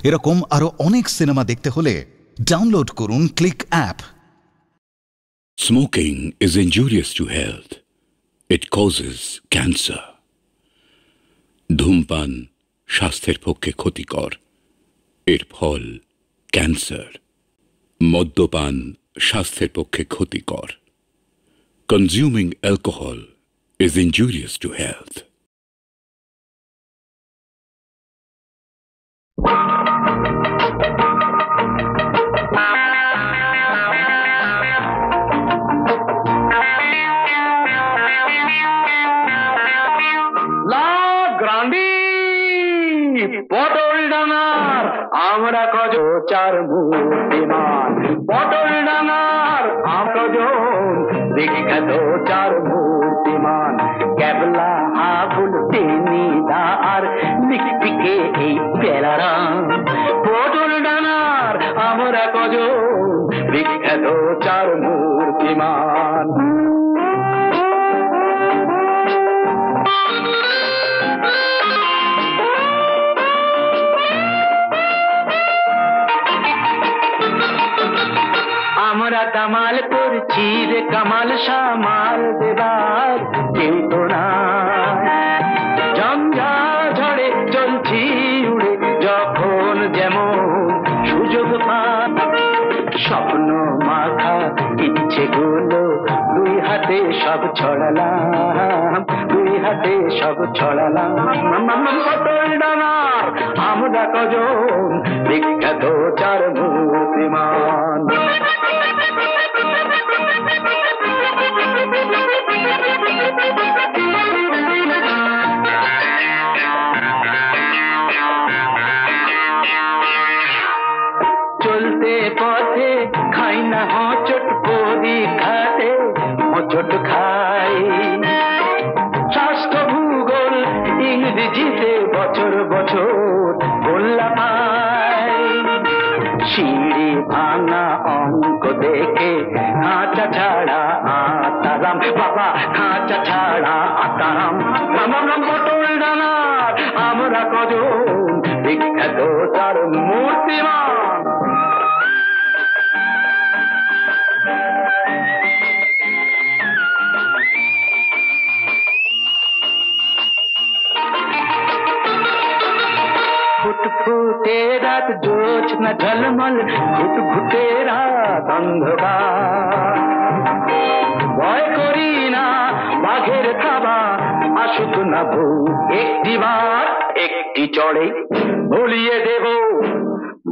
এরকম আরো অনেক সিনেমা দেখতে হলে ডাউনলোড করুন click app. Smoking is injurious to health. It causes cancer. ধূমপান স্বাস্থ্যের পক্ষে ক্ষতিকর, এর ফল ক্যান্সার। মদ্যপান স্বাস্থ্যের পক্ষে ক্ষতিকর। Consuming alcohol is injurious to health. পটল ডাঙার আমরা কজ চার মূর্তিমান, পটল ডাঙার কজন বিখ্যাত চার মূর্তিমান, ক্যাবলা হাবুল টেনিদা আর লিকপিকে এই পেলারাম। পটল ডাঙার আমরা কজন বিখ্যাত চার মূর্তিমান। আমরা কামাল করছি রে কামাল সামাল দেবার কেউ তো না, ঝঞ্ঝা ঝড়ে চলছি উড়ে যখন যেমন সুযোগ পান, স্বপ্ন মাখা ইচ্ছে গুলো দুই হাতে সব ছড়ালাম, দুই হাতে সব ছড়ালাম। পটল ডাঙার আমরা কজন বিখ্যাত চার মূর্তিমান। চলতে পথে খাই না হোঁচট, পরীক্ষাতে হোঁচট খাই, স্বাস্থ্য ভূগোল ইংরেজিতে বছর বছর গোল্লা পাই, সিঁড়ি ভাঙা অঙ্ক দেখে খাঁচা ছাড়া আতারাম, বাবা খাঁচা ছাড়া আতারাম। পটল ডাঙার আমরা কজন বিখ্যাত চার মূর্তিমান। ফুটফুটে রাত জোছনা ঝলমল, ঘুটঘুটে রাত অন্ধকার, ভয় করি না বাঘের খাবা, আসুক না বউ একটি বার, একটি চড়ে ভুলিয়ে দেব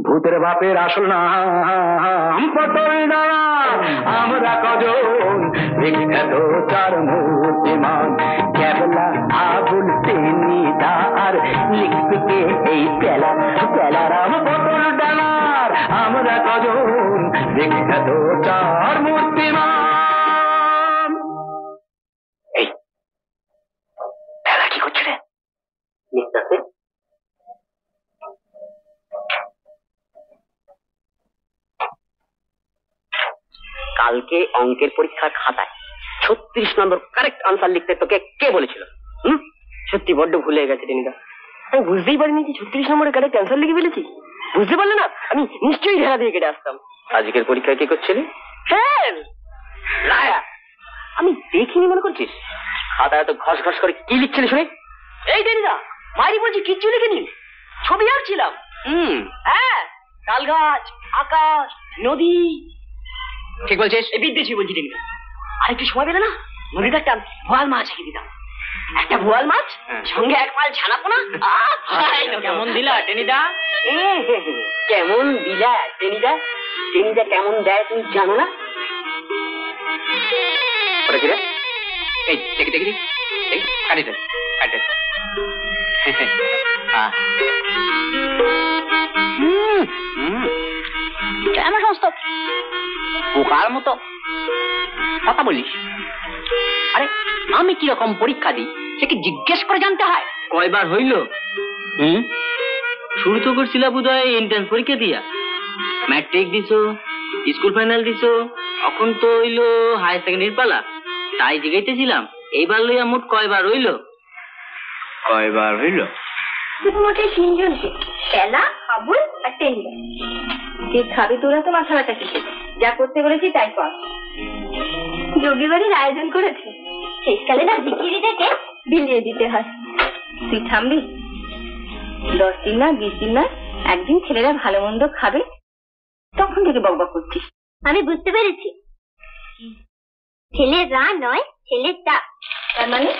ভূতের বাপের আসল নাম। পটল ডাঙার আমরা কজন বিখ্যাত চার মূর্তিমান, ক্যাবলা আবুল টেনিদা আর লিখতে এই পেলা পেলারাম। পটল ডাঙার আমরা কজন বিখ্যাত চার মূর্তিমান। এই পেলা কি করছে রে? লিখতে কালকে অঙ্কের পরীক্ষার খাতায় 36 নম্বর কারেক্ট আনসার লিখতে তোকে কে বলেছিল? সত্যি বড্ড ভুলে গেছে টেনিদা, আমি বুঝতেই পারিনি যে 36 নম্বরে কারেক্ট আনসার লিখে ফেলেছি। বুঝতে পারলে না, আমি নিশ্চয়ই ঢেলা দিয়ে কেটে আসতাম। আজকের পরীক্ষায় কি করছিলি? আমি দেখিনি মনে করছিস? খাতায় তো ঘস ঘস করে কি লিখছিলি শুনে? এই টেনিদা মারি বলছি কিচ্ছু লিখিনি, ছবি আঁকছিলাম। হ্যাঁ, তাল গাছ, আকাশ, নদী। ঠিক বলছিস? এই বিদ্বেষী বলছি টেনিদা। আরেকটু সময় পেলে না নদীতে একটা বোয়াল মাছ এঁকে দিতাম, একটা বোয়াল মাছ সঙ্গে এক পাল ছানাপোনা। কেমন দিলা টেনিদা? কেমন দিলা টেনিদা? টেনিদা কেমন দেয় তুমি জানো না? এই দেখি দেখি এই কাটিতে কাটে কেন সমস্ত পোকার মতো কথা বলিস? আরে আমি কিরকম পরীক্ষা দিই সে কি জিজ্ঞেস করে জানতে হয়? কয়বার হইল? শুরু তো করছিল বোধহয় এন্ট্রান্স পরীক্ষা দিয়া, ম্যাট্রিক দিছো, স্কুল ফাইনাল দিছো, এখন তো হইলো হায়ার সেকেন্ডারির পালা, তাই জিগাইতেছিলাম এইবার লইয়া মোট কয়বার হইল? কয়বার হইল? মোটে 3 জন, পেলা, আবুল, আর টেনিদা। যে খাবে তোরা তো মাথা ব্যথা কিসে, যা করতে বলেছি তাই কর। যোগী বাড়ির আয়োজন করেছে, শেষকালে না ভিখিরি থেকে বিলিয়ে দিতে হয়। তুই থামবি? 10 দিন না 20 দিন না, একদিন ছেলেরা ভালো মন্দ খাবে, তখন থেকে বকবক করছিস। আমি বুঝতে পেরেছি, ছেলেরা নয় ছেলেটা। তার মানে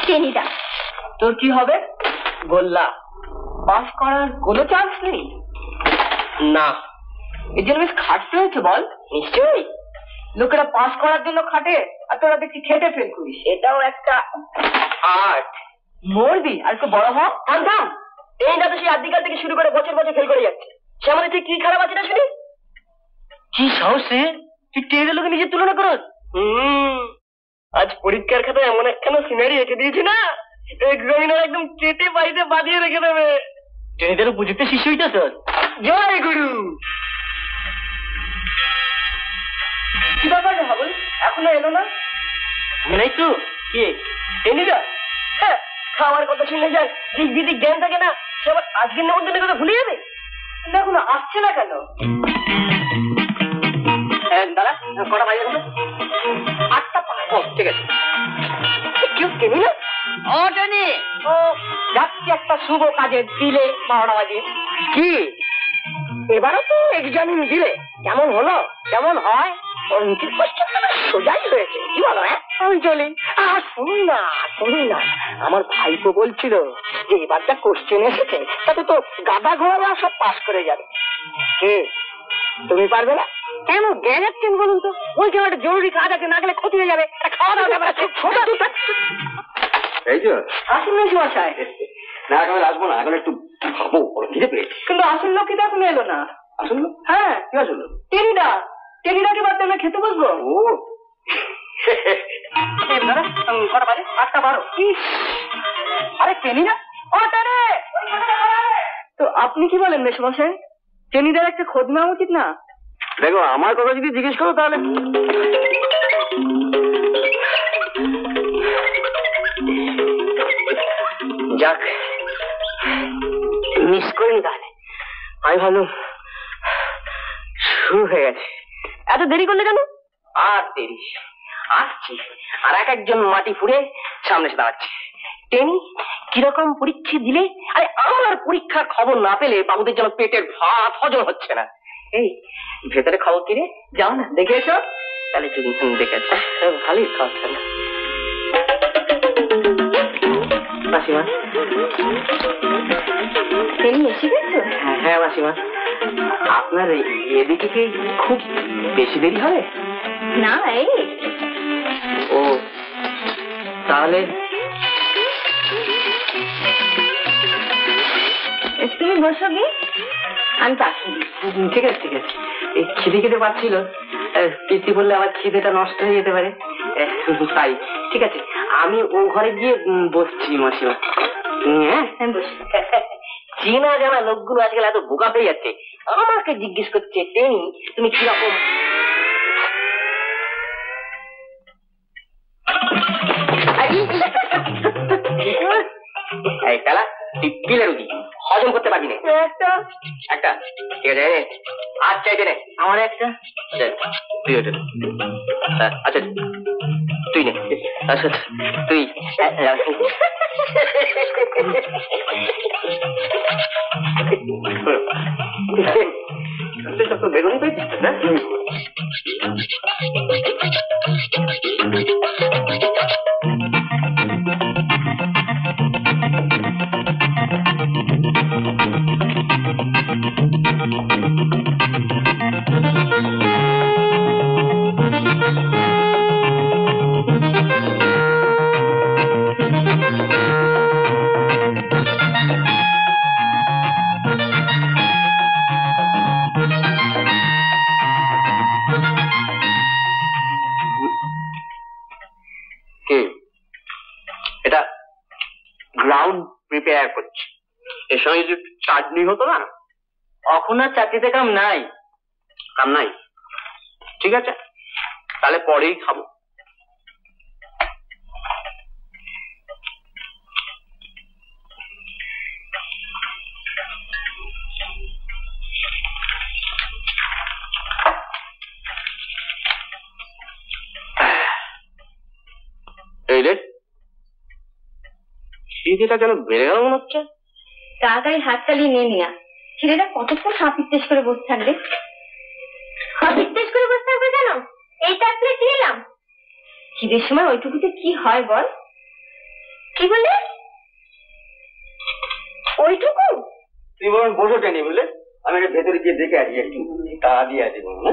টেনিদা। তোর কি হবে? গোল্লা। পাস করার কোনো চান্স নেই? না। এর জন্য বেশ খাটতে হয়েছে বল? নিশ্চয়ই। লোকেরা পাস করার জন্য খাটে, আর তোরা দেখছি খেটে ফেল করিস। এটাও একটা আর্ট। মরবি আর একটু বড় হ। থাম থাম, এই না তো সেই আদিকাল থেকে শুরু করে বছর বছর ফেল করে যাচ্ছে। সে আমাদের ঠিক কি খারাপ আছে না শুনি? কি সাহসে তুই টেনের লোকে নিজের তুলনা করস? আজ পরীক্ষার খাতায় এমন একখানা সিনারি এঁকে দিয়েছি না, এক্সামিনার একদম কেটে বাড়িতে বাঁধিয়ে রেখে দেবে। টেনিদের উপযুক্ত শিষ্য হইতেছ। জয় গুরু। কি ব্যাপার রে হাবুল, এখনো এলো না? নাই তো। কে? টেনিদা? হ্যাঁ, খাওয়ার কথা শুনলে যার দিক দিদিক জ্ঞান থাকে না, সে আবার আজকের নেমন্তন্নের কথা ভুলে যাবে। কিন্তু এখনো আসছে না কেন? দাদা কটা বাজে? 8টা 5। ঠিক আছে। কেউ কেনি না? ও টেনি, ও যাচ্ছি একটা শুভ কাজে দিলে 12টা বাজে। কি এবারও তো এক্সামিন দিলে? কেমন হলো? কেমন হয়? অঙ্কের কোশ্চেনটা সোজাই হয়েছে, কি বলো? আমি চলি। শুনুন না শুনুন না, আমার ভাইপো বলছিল যে এবার যা কোশ্চেন এসেছে তাতে তো গাদা ঘোড়ারা সব পাস করে যাবে। তুমি পারবে না? কেন জ্ঞান যাচ্ছেন বলুন তো? ওই কেন একটা জরুরি কাজ আছে, না গেলে ক্ষতি হয়ে যাবে। খাওয়া দাওয়া যাবে। এই যে আসুন না মশাই। না, এখন আসবো না, এখন একটু খাবো, খিদে পেয়েছি। কিন্তু আসল লোক কি এখন এলো না? আসলো? হ্যাঁ, কি আসলো? টেনিদা। টেনিদাকে বাদ দিয়ে আমরা খেতে বসবো। ও দাদা কটা বাজে? 8টা 12। আরে টেনিদা, ও টেনে। তো আপনি কি বলেন মেশমশাই, টেনিদার একটা খোঁজ নেওয়া উচিত না? দেখো, আমার কথা যদি জিজ্ঞেস করো তাহলে যাক, মিস করিনি তাহলে। আমি ভাবলাম শুরু হয়ে গেছে। এত দেরি করলে কেন? আর দেরি আসছি, আর একজন মাটি ফুড়ে সামনে এসে দাঁড়াচ্ছে। টেনি কিরকম পরীক্ষা দিলে? আরে আমার পরীক্ষার খবর না পেলে বাবুদের যেন পেটের ভাত হজম হচ্ছে না। এই ভেতরে খবর কি রে? যাও না দেখে এসো। তাহলে দেখে আসো। ভালোই খাওয়া না মাসিমা। টেনি এসে গেছো? হ্যাঁ মাসিমা, আপনার এদিকে কি খুব বেশি দেরি হবে? না, এই ও তাহলে তুমি বসো গে, আমি পাচ্ছি। ঠিক আছে ঠিক আছে। এই খিদে খেতে পাচ্ছিল, কীর্তি বললে আমার খিদেটা নষ্ট হয়ে যেতে পারে, তাই ঠিক আছে আমি ও ঘরে গিয়ে বসছি মাসিমা। হ্যাঁ চেনা জানা লোকগুলো আজকাল এত বোকা হয়ে যাচ্ছে। আমাকে জিজ্ঞেস করছে টেনি তুমি কিরকম। এই খেলা তুই পিলে রুটি হজম করতে পারবি না। একটা একটা ঠিক আছে, আজ চাইবে না আমার একটা। তুই ওটা আচ্ছা তুই নে। আচ্ছা তুই বেগুনি পেয়েছিস না? এটা গ্রাউন্ড প্রিপেয়ার করছি, এর সঙ্গে যদি চাটনি হতো না। এখন আর চাটনিতে কাম নাই। কাম নাই? ঠিক আছে, তাহলে পরেই খাবো। ছেলের খিদেটা যেন বেড়ে গেল মনে হচ্ছে। তাড়াতাড়ি হাত চালিয়ে নিয়ে নিয়া, ছেলেটা কতক্ষণ হাপিত্তেশ করে বসে থাকবে? হাপিত্তেশ করে বসে থাকবে কেন? এই তার প্লেট দিয়ে এলাম। খিদের সময় ওইটুকুতে কি হয় বল? কি বললে? ওইটুকু? তুই বরং বসো টেনে বুঝলে, আমি একটা ভেতরে গিয়ে দেখে আসি একটু, তা দিয়ে আসি বলো না।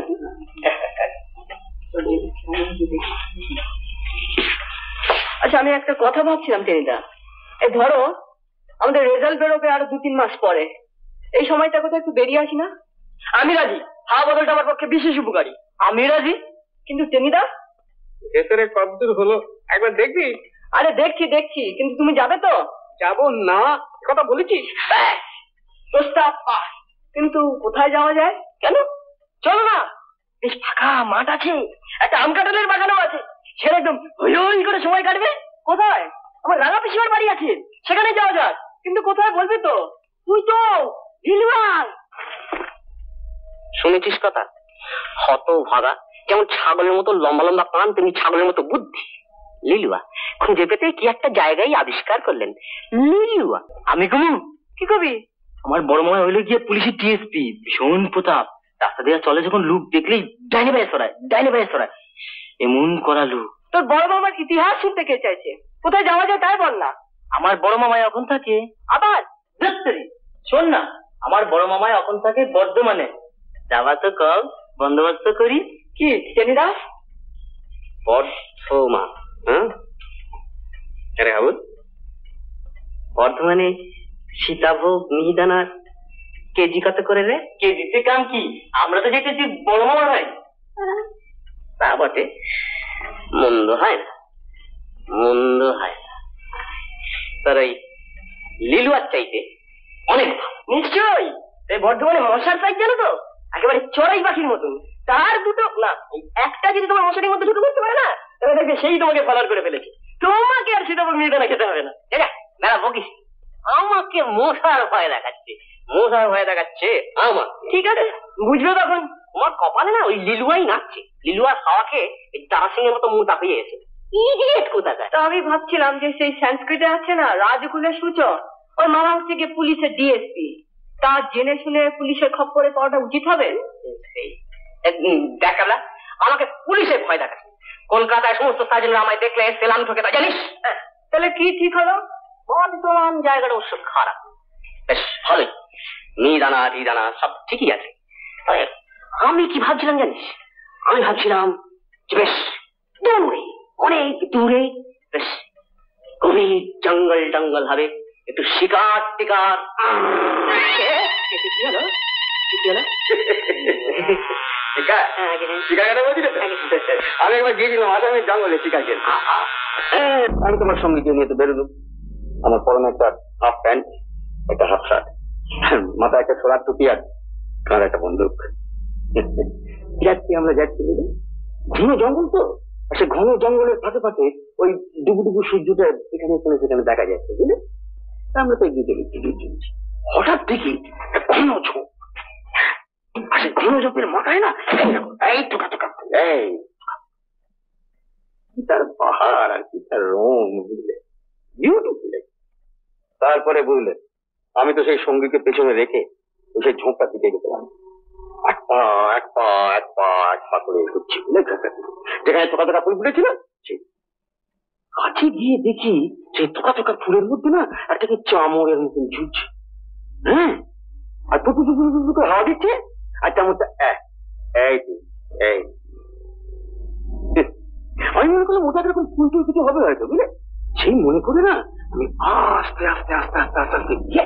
আচ্ছা, আমি একটা কথা ভাবছিলাম টেনিদা, এই ধরো আমাদের রেজাল্ট বেরোবে আরো 2-3 মাস পরে, এই সময়টা কোথাও একটু বেরিয়ে আসি না? আমি রাজি, হাওয়া বদলটা আমার পক্ষে বিশেষ উপকারী। আমি রাজি, কিন্তু টেনিদা ভেতরে কতদূর হলো একবার দেখবি? আরে দেখছি, কিন্তু তুমি যাবে তো? যাবো না, কথা বলেছিস? প্রস্তাব পাস, কিন্তু কোথায় যাওয়া যায়? কেন, চলো না, বেশ ফাঁকা মাঠ আছে, একটা আম কাঁঠালের বাগানও আছে, সেটা একদম হই হই করে সময় কাটবে। কোথায়? আমার রাঙা পিসিমার বাড়ি আছে, সেখানে যাওয়া যাক। কিন্তু কোথায় বলবি তো? তুই তো নীলুয়ান। শুনেছিস কথা? হত ভাগা, যেমন ছাগলের মতো লম্বা লম্বা কান, তেমনি ছাগলের মতো বুদ্ধি। লিলুয়া খুঁজে পেতে কি একটা জায়গায় আবিষ্কার করলেন। লিলুয়া আমি কমু কি কবি? আমার বড় মামা হইলে গিয়ে পুলিশের টিএসপি, ভীষণ প্রতাপ। রাস্তা দিয়ে চলে যখন লুক দেখলেই ডাইনে বাইরে সরায়, এমন করা লুক। তোর বড় মামার ইতিহাস শুনতে কে চাইছে? কোথায় যাওয়া যায় তাই বল না। আমার বড় মামায় এখন থাকে আবার দপ্তরে। শোন না, আমার বড় মামায় এখন থাকে বর্ধমানে। যাওয়া তো কম, বন্দোবস্ত করি। কি টেনিদা? বর্ধমান? হ্যাঁ আরে হাবুল, বর্ধমানে সীতাভোগ মিহিদানার কেজি কত করে রে? কেজিতে কাম কি? আমরা তো যেতেছি বড় মামা ভাই। তা বটে, মন্দ হয় না। তার ওই লিলুয়ার চাইতে অনেক ভালো। নিশ্চয়ই। এই বর্ধমানে মশার সাইজ জানো তো, একেবারে চড়াই পাখির মতন। তার দুটো না, একটা যদি তোমার মশারির মধ্যে ঢুকে পড়তে পারে না, তাহলে দেখবে সেই তোমাকে ফলার করে ফেলেছে। তোমাকে আর সীতাভোগ মিহিদানা খেতে হবে না। মেলা বকিস, আমাকে মশার ভয় দেখাচ্ছে আমার। ঠিক আছে, বুঝবে তখন। তোমার কপালে না ওই লিলুয়াই নাচছে। লিলুয়ার হাওয়াকে দারা সিংহের মতো মোটা হয়ে গেছে। ইডিয়েট কোথাকার। তা আমি ভাবছিলাম যে সেই সংস্কৃতে আছে না রাজকুলের সূচক, ওর মামা হচ্ছে গিয়ে পুলিশের ডিএসপি। তা জেনে শুনে পুলিশের খপ্পরে পাওয়াটা উচিত হবে। দেখালা আমাকে পুলিশের ভয় দেখাচ্ছে। কলকাতায় সমস্ত সার্জনরা আমায় দেখলে সেলাম ঠকে, তা জানিস? তাহলে কি ঠিক হলো? বর্ধমান জায়গাটা অবশ্য খারাপ, বেশ ভালোই, নিদানা সব ঠিকই আছে। আমি কি ভাবছিলাম জানিস? আমি ভাবছিলাম যে বেশ দূরে, অনেক দূরে, বেশ গভীর জঙ্গল হবে, একটু শিকার টিকার। আমি একবার গিয়েছিলাম আসামের জঙ্গলে শিকার খেতে। আমি তোমার সঙ্গে নিয়ে তো বেরোলাম। আমার পরনে একটা হাফ প্যান্ট, একটা হাফ শার্ট, মাথায় একটা সোলার টুপি আর কার একটা বন্দুক। আমরা যাচ্ছি ঘন জঙ্গল তো, সে ঘন জঙ্গলের ফাঁকে ওই ডুবু সূর্যটা এখানে সেখানে দেখা যাচ্ছে, বুঝলে? আমরা তো এগিয়ে চলেছি। হঠাৎ দেখি ঘন ঝোঁক, আর সে ঘন ঝোঁকের মাথায় না এই টোকা এই কি তার পাহাড় আর কি তার রং, বুঝলে? বিউটিফুল। তারপরে বুঝলে আমি তো সেই সঙ্গীকে পেছনে রেখে সেই ঝোঁকটার দিকে গেছিলাম। এক পা করে ঘুরছি, যেখানে টোকা ফুল ফুটেছিল কাছে গিয়ে দেখি সেই টোকা ফুলের মধ্যে না একটাকে চামড়ের মতন ঝুলছে। হ্যাঁ, আর টুকু হাওয়া দিচ্ছে, আর চামড়টা এই আমি মনে করলাম ওটা এরকম ফুল কিছু হবে হয়তো, বুঝলে? সেই মনে করে না আমি আস্তে গিয়ে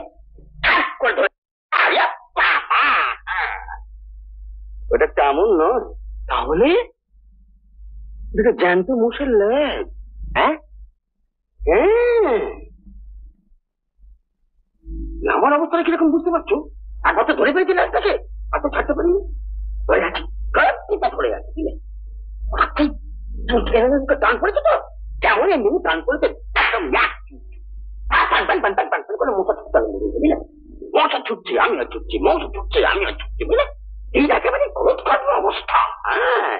ওটা চামড় নয়, তাহলে এটা জ্যান্ত মোষের লেজ। হ্যাঁ, আমার অবস্থাটা কিরকম বুঝতে পারছো? একবার তো ধরে পেয়েছি লেজটাকে, আর তো ছাড়তে পারিনি, ধরে আছি, ধরে আছি। টান পড়েছে তো, কেমন এমনি টান পড়েছে, একদম করে মশা ছুটছে, আমিও ছুটছি, বুঝলে? এই একেবারে ক্রোধ কাটলো অবস্থা। হ্যাঁ,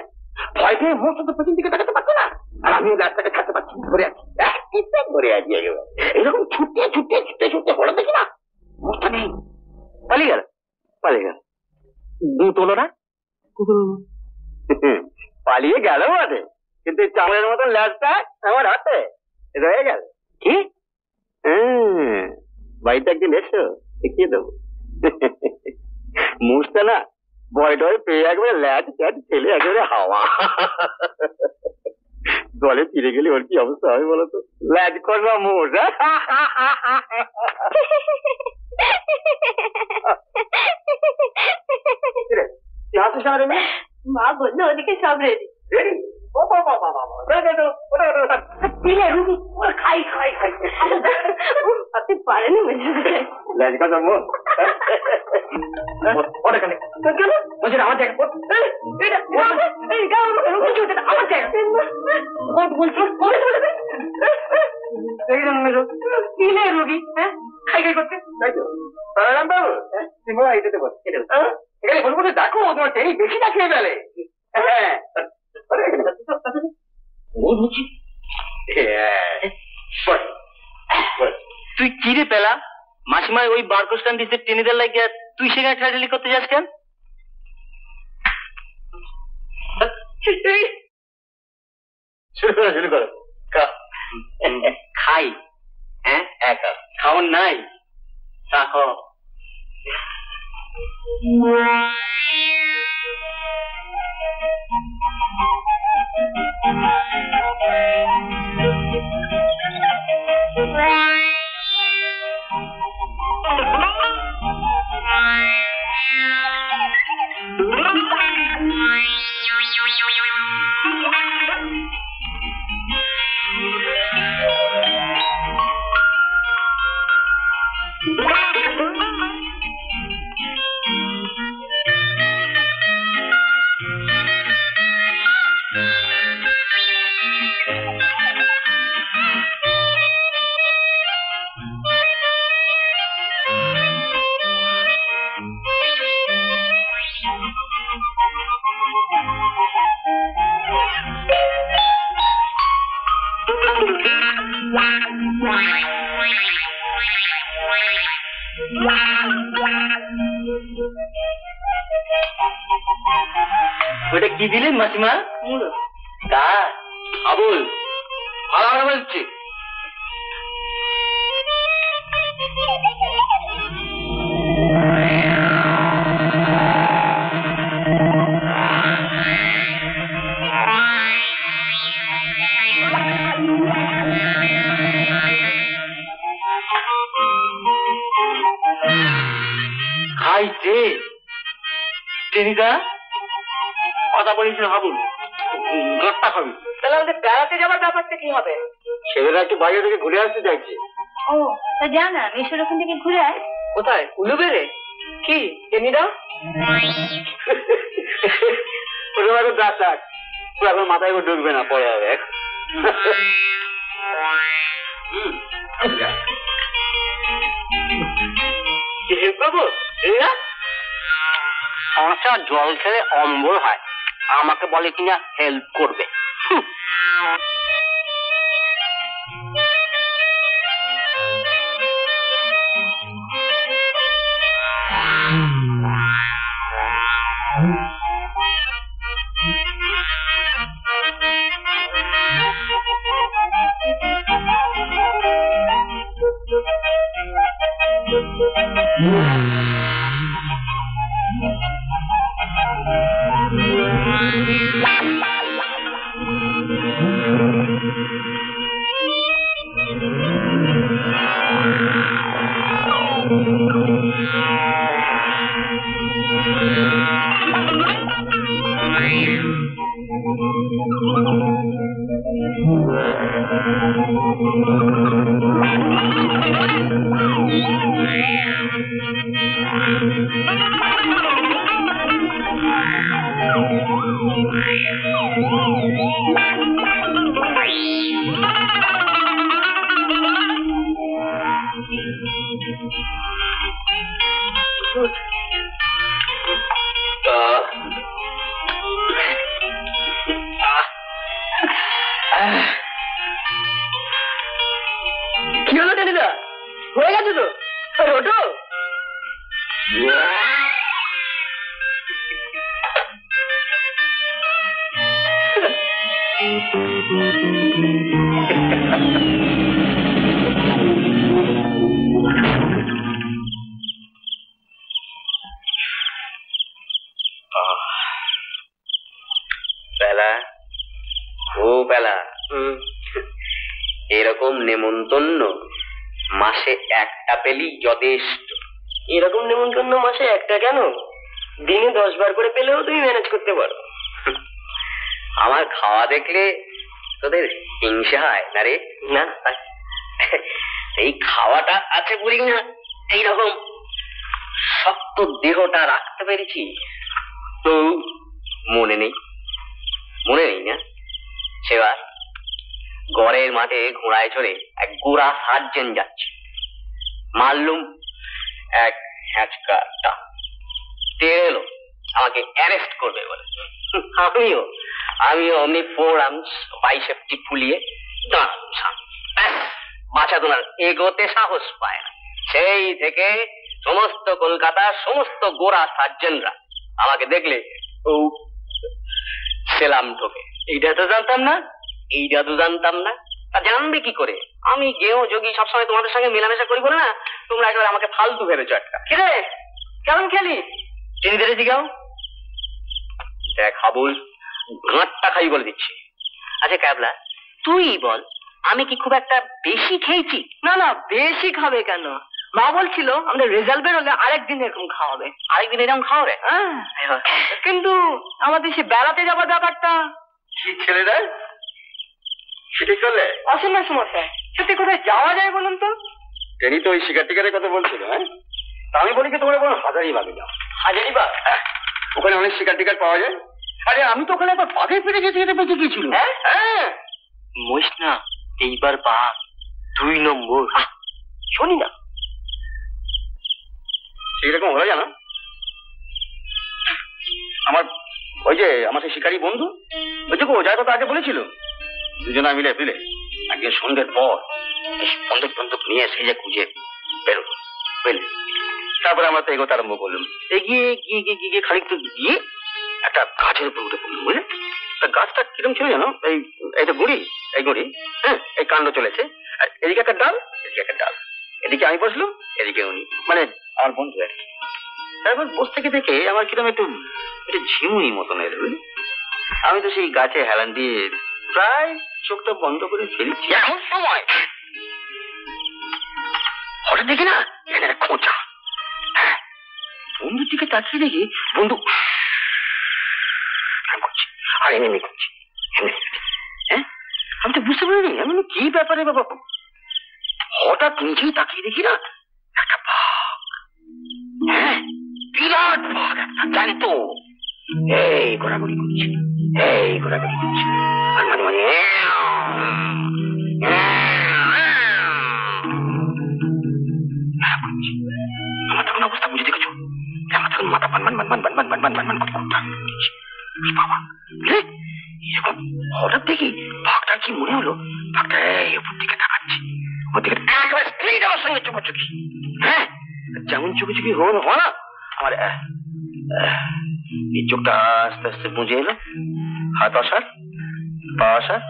ভয় পেয়ে মশা তো পেছন দিকে তাকাতে পারছে না, আর আমিও ল্যাপটাকে ছাড়তে পারছি না। ধরে আছি, চুপচাপ ধরে আছি একেবারে। এরকম ছুটতে ছুটতে ছুটতে ছুটতে হলো দেখি না, মোষটা নেই, পালিয়ে গেল, পালিয়ে গেল। দুধ হলো না, পালিয়ে গেল বটে, কিন্তু চামড়ের মতন ল্যাজটা আমার হাতে রয়ে গেল। কি বাড়িতে একদিন এসো, দেখিয়ে দেবো। মুষটা না ভয় টয় পেয়ে একবারে ল্যাজ ট্যাজ ফেলে একেবারে হাওয়া। জলে ফিরে গেলে ওর কি অবস্থা হবে বলতো? ল্যাজ করবা মুষ। মা বললো ওদিকে সব রেডি। খাই খাই খাই আপনি পারেন ল্যাজ করবা মুষ। আমার জায়গা রুগী, হ্যাঁ খাই খাই করছে, তাই তো? রাম বাবু এখানে বলবো দেখো তোমার টেরি বেশি না খেয়ে ফেলে। তুই কি রে পেলা? মাসিমায় ওই বারকোস্টান দিচ্ছে টেনিদের লাগিয়ে তুই সেখানে ঠেলাঠেলি করতে যাস কেন? শুরু করো। খাই, হ্যাঁ একা খাওয়ার নাই, খাও। ওটা কি দিলেন মাসিমা? গাছ আবুল ভালো বলছি। খাইছে টেনিদা কথা বলিস না হাবুল, গাছটা খাবি। তাহলে আমাদের বেড়াতে যাওয়ার ব্যাপারটা কি হবে? ছেলেরা একটু বাইরে থেকে ঘুরে আসতে চাইছে। ও তা যা না, মেশোর ওখান থেকে ঘুরে আয়। কোথায়? উলুবেড়ে? কি টেনিদা? এখন মাথায় করে ঢুকবে না, পরে হবে। সংসার জল খেলে অম্বল হয়, আমাকে বলে কিনা হেল্প করবে। হয়ে গেছে তো রোটো। বেলা ও বেলা, এরকম নেমন্তন্ন মাসে একটা পেলেই যথেষ্ট। এরকম নেমন্তন্ন মাসে একটা কেন, দিনে 10 বার করে পেলেও তুমি ম্যানেজ করতে পারো। আমার খাওয়া দেখলে তোদের হিংসা হয় না রে? না, এই খাওয়াটা আছে বলি না এইরকম শক্ত দেহটা রাখতে পেরেছি। তো মনে নেই না সেবার গড়ের মাঠে ঘোড়ায় চড়ে এক গোড়া সার্জেন্ট যাচ্ছে, মারলুম এক হ্যাঁচকাটা, তেড়ে এলো আমাকে অ্যারেস্ট করবে বলে। আমিও অমনি 4 আর্মস বাইসেপটি ফুলিয়ে দাঁড়ালাম। বাঁচা তোমার এগোতে সাহস পায় না। সেই থেকে সমস্ত কলকাতার সমস্ত গোড়া সার্জেন্টরা আমাকে দেখলে ও সেলাম ঠোকে। এইটা তো জানতাম না। তা জানবে কি করে? আমি গেও যোগী সবসময় তোমাদের সঙ্গে মেলামেশা করি বলে না তোমরা একেবারে আমাকে ফালতু ভেবেছো একটা। কি রে, কেমন খেলি? চিনি ধরেছি কেউ? দেখ হাবুল, গাঁটটা খাই বলে দিচ্ছি। আচ্ছা ক্যাবলা, তুই বল, আমি কি খুব একটা বেশি খেয়েছি? না, বেশি খাবে কেন? মা বলছিল আমাদের রেজাল্ট বেরোলে আরেকদিন এরকম খাওয়াবে। আরেকদিন এরকম খাওয়াবে? কিন্তু আমাদের সে বেড়াতে যাবার ব্যাপারটা কি ছেলেরা সেটা চলে আসেন না সমস্যা। সত্যি কোথায় যাওয়া যায় বলুন তো? ট্রেনি তো ওই শিকার টিকারের কথা বলছিল। হ্যাঁ, তা আমি বলি কি তোমরা কোনো হাজারিবাগে যাও। হাজারিবাগ? হ্যাঁ, ওখানে অনেক শিকার টিকার পাওয়া যায়। আরে আমি তো ওখানে একবার বাঘের পেটে যেতে বেঁচে গিয়েছিল। হ্যাঁ, মহিষ না, এইবার বাঘ 2 নম্বর। শুনি না সেইরকম হলো জানো। ওই যে আমার সেই শিকারী বন্ধু, ওই যে যার কথা আগে বলেছিল, দুজনা মিলে একদিন সন্ধ্যের পর বন্দুক নিয়ে সেই যে খুঁজে বেরোলো, বুঝলে। তারপরে আমরা তো এগোতে আরম্ভ করলাম। এগিয়ে খানিকটা গিয়ে একটা গাছের উপর উঠে পড়লাম, বুঝলে। তা গাছটা কিরম ছিল জানো, এই তো গুড়ি, হ্যাঁ, এই কাণ্ড চলেছে, আর এদিকে একটা ডাল, এদিকে আমি বসলাম, এদিকে উনি, মানে আমার বন্ধু আর কি। তারপর বসে থেকে আমার কিরম একটু ঝিমুনি মতন এলো। আমি তো সেই গাছে হেলান দিয়ে প্রায় চোখটা বন্ধ করে ফেলছি, এমন সময় হঠাৎ দেখি না এখানে একটা খোঁচা। হ্যাঁ, বন্ধুর দিকে তাকিয়ে দেখি বন্ধু করছে আর এমনি করছে। হ্যাঁ, আমি তো বুঝতে পারিনি আমি কি ব্যাপারে বাবা। হঠাৎ নিজেই তাকিয়ে দেখি না একটা বাঘ, হ্যাঁ বিরাট বাঘ, একটা জ্যান্ত, এই ঘোরাঘুরি করছে আর মাঝে মাঝে আমার তখন অবস্থা বুঝে দেখেছো, আমার তখন মাথা বান বাবা। এরকম হঠাৎ দেখি বাঘটার কি মনে হলো, বাঘটা এই উপর দিকে তাকাচ্ছে, উপর দিকে একেবারে স্ত্রী যাওয়ার সঙ্গে চোখাচোখি। হ্যাঁ, যেমন চোখাচোখি হলো না আমার এই চোখটা আস্তে আস্তে বুঝে এলো, হাত অসার, পা অসার,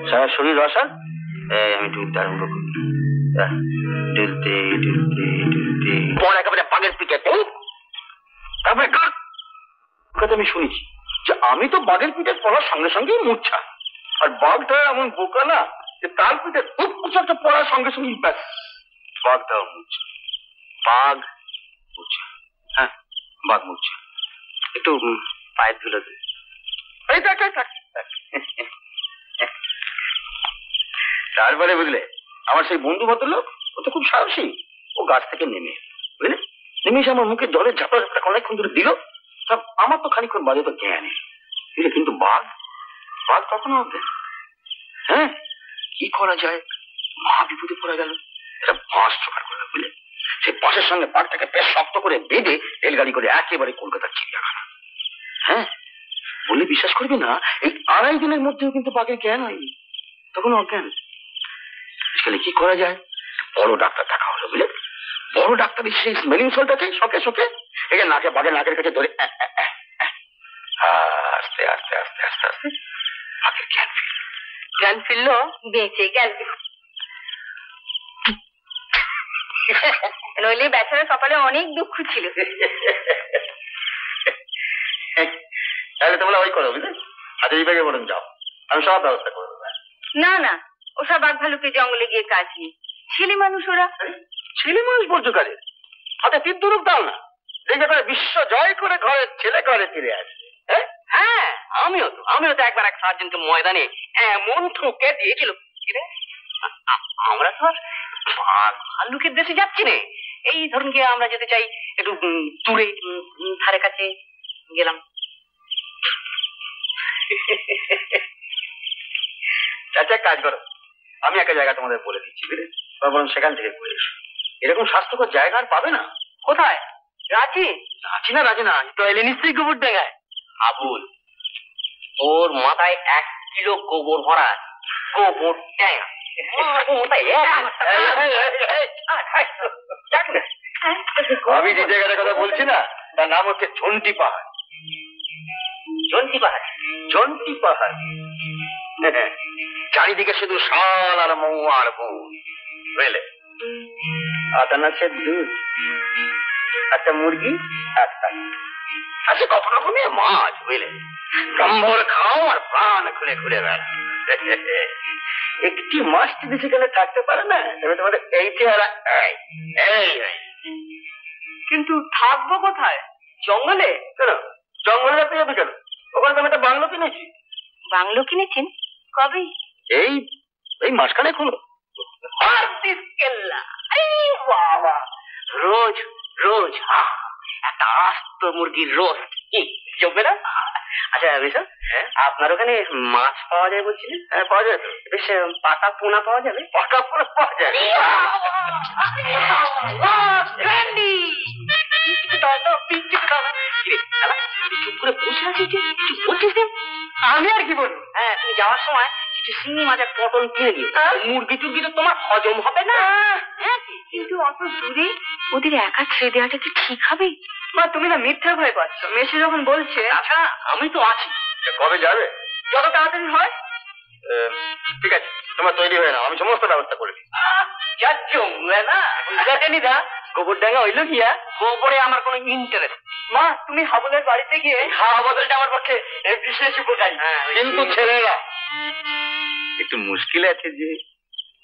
সারা শরীর অসার। আমি ডুলতে আরম্ভ করি, ডুলতে পর একেবারে বাঘের পিঠে। তারপরে কথা আমি শুনেছি যে আমি তো বাঘের পিঠে পড়ার সঙ্গে সঙ্গেই মূর্ছা, আর বাঘটা এমন বোকা না যে তার পিঠে কিছু একটা পড়ার সঙ্গে সঙ্গেই ব্যাস বাঘটাও মূর্ছা। বাঘ মূর্ছা, হ্যাঁ বাঘ মূর্ছা। একটু পায়ের ধুলো দিই। তারপরে বুঝলে আমার সেই বন্ধু ভদ্রলোক, ও তো খুব সাহসী, ও গাছ থেকে নেমে বুঝলে, নেমে এসে আমার মুখে জলের ঝাপটা অনেকক্ষণ ধরে দিল। আমার তো খানিক্ষণ বাজে তো জ্ঞান এলো, বুঝলে। কিন্তু বাঘ তখন হবে। হ্যাঁ, কি করা যায়, মহা বিপদে পড়া গেল। একটা বাঁশ জোগাড় করলাম, বুঝলে। সেই বাঁশের সঙ্গে বাঘটাকে বেশ শক্ত করে বেঁধে রেলগাড়ি করে একেবারে কলকাতার চিড়িয়াখানা। হ্যাঁ, বলে বিশ্বাস করবে না, এই 2.5 দিনের মধ্যেও কিন্তু বাঘের জ্ঞান হয়নি, তখন অজ্ঞান। কি করা যায়, বড় ডাক্তার দেখা হলো, বুঝলে। বড় ডাক্তার সেই স্মেলিং সল্ট আছে শোকে শোকে এখানে নাকে বাঘের নাকের কাছে ধরে আস্তে আস্তে আস্তে আস্তে আস্তে বাঘের জ্ঞান ফিরলো, বেঁচে গেল। নইলে বেচারা কপালে অনেক দুঃখ ছিল। তাহলে তোমরা ওই করো বুঝলে, আজ এই ব্যাগে বলুন যাও, আমি সব ব্যবস্থা করে দেবো। না না, ওসব বাঘ ভালুকে জঙ্গলে গিয়ে কাজ নেই, ছেলে মানুষ ওরা। ছেলে মানুষ বলছো কাজে, হাতে তীর ধনুক দাও না, দেখে করে বিশ্ব জয় করে ঘরের ছেলে ঘরে ফিরে আসে। হ্যাঁ, আমিও তো একবার এক সার্জনকে ময়দানে এমন ঠুকে দিয়েছিল। আমরা তো আর ভাল্লুকের দেশে যাচ্ছি না, এই ধরুন গিয়ে আমরা যেতে চাই একটু দূরে ধারে কাছে গেলাম। আচ্ছা কাজ করো, আমি একটা জায়গা তোমাদের বলে দিচ্ছি বুঝলে, বরং সেখান থেকে ঘুরে এসো। এরকম স্বাস্থ্যকর জায়গা আর পাবে না। কোথায়? রাঁচি? রাঁচি না রাজি না, তাহলে নিশ্চয়ই গোবর ডাঙ্গায়। আবুল, ওর মাথায় 1 কিলো গোবর ভরা আছে। গোবর ডাঙ্গা আমি যে জায়গাটার কথা বলছি না, তার নাম হচ্ছে ঝন্টি পাহাড়। জন্তি পাহাড়? ঝন্টি পাহাড়, চারিদিকে শুধু শাল আর মৌ আর বউ, বুঝলে? আদানাসের দুধ, একটা মুরগি, একটা আচ্ছা কত রকমের মাছ, বুঝলে? কম্বর খাও আর প্রাণ খুলে খুলে বেড়া। একটি মাছ যদি সেখানে থাকতে পারে না, তবে তোমাদের এই চেহারা কিন্তু থাকবো কোথায়? জঙ্গলে? কেন জঙ্গলে যেতে যাবে কেন? ওখানে তো আমি একটা বাংলো কিনেছি। বাংলো কিনেছেন? কবে? এই এই মাঝখানে হলো। বাবা, রোজ রোজ একটা আস্ত মুরগির রোস্ট জমবে না? আচ্ছা বেশ, আপনার ওখানে মাছ পাওয়া যায় বলছিলেন? হ্যাঁ পাওয়া যায় তো। বেশ, পাকা পোনা পাওয়া যাবে? পাকা পোনা পাওয়া যায়। চুপ করে বসে আছিস, কিছু বলছিস না? আমি আর কি বলবো? হ্যাঁ, তুমি যাওয়ার সময় কিছু শিঙি মাছের পটল কিনে দিও। মুরগি টুরগি তো তোমার হজম হবে না। কিন্তু অত দূরে ওদের একা ছেড়ে দেওয়াটা কি ঠিক হবে? মা, তুমি না মিথ্যা ভয় পাচ্ছ। মেসে যখন বলছে। আচ্ছা, আমি তো আছি। কবে যাবে? যত তাড়াতাড়ি হয়। ঠিক আছে, তোমার তৈরি হয়ে নাও, আমি সমস্ত ব্যবস্থা করে দিই। যা জমবে না বুঝতে দা। গোবর ডাঙ্গা হইলো গিয়া, গোবরে আমার কোনো ইন্টারেস্ট। মা, তুমি হাবুলের বাড়িতে গিয়ে খাওয়া বদলটা আমার পক্ষে বিশেষ উপকারী। কিন্তু ছেলেরা একটু মুশকিল আছে। যে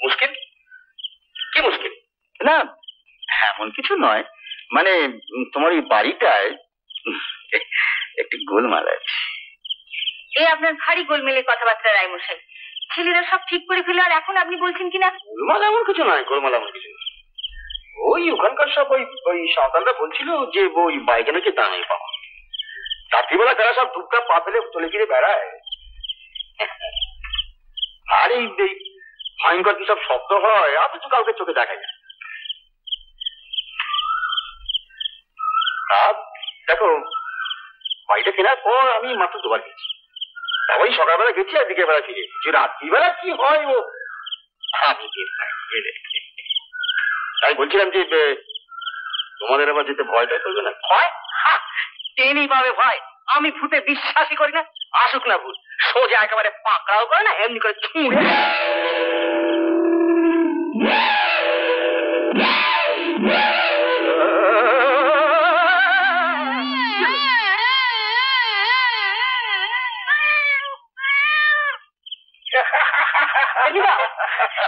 মুশকিল? কি মুশকিল? না এমন কিছু নয়, মানে তোমার এই বাড়িটায় একটি গোলমাল আছে। এই আপনার ভারী গোলমেলের কথাবার্তা রায়মশাই। ছেলেরা সব ঠিক করে ফেলে আর এখন আপনি বলছেন কিনা? গোলমাল এমন কিছু নয়, গোলমাল এমন কিছু নয়। ওই ওখানকার সব ওই সাঁওতালরা বলছিল যে ওই বাইকে নাকি দাঁড়িয়ে পাওয়া, রাত্রিবেলা তারা সব ধূপটা পা ফেলে চলে ফিরে বেড়ায়। আর এই ভয়ঙ্কর কি সব শব্দ হয়, অথচ কাউকে চোখে দেখা যায়। দেখো, বাড়িটা কেনার পর আমি মাত্র 2 বার গেছি। তা ওই সকালবেলা গেছি আর বিকেল বেলা ফিরে এসেছি। রাত্রিবেলা কি হয় ও আমি তাই বলছিলাম যে তোমাদের আবার যেতে ভয়টা করবে না? ভয়? টেনই পাবে ভয়। আমি ভূতে বিশ্বাসই করি না। আসুক না ভূত, সোজা একেবারে পাকড়াও করে না, এমনি করে ছুঁড়ে।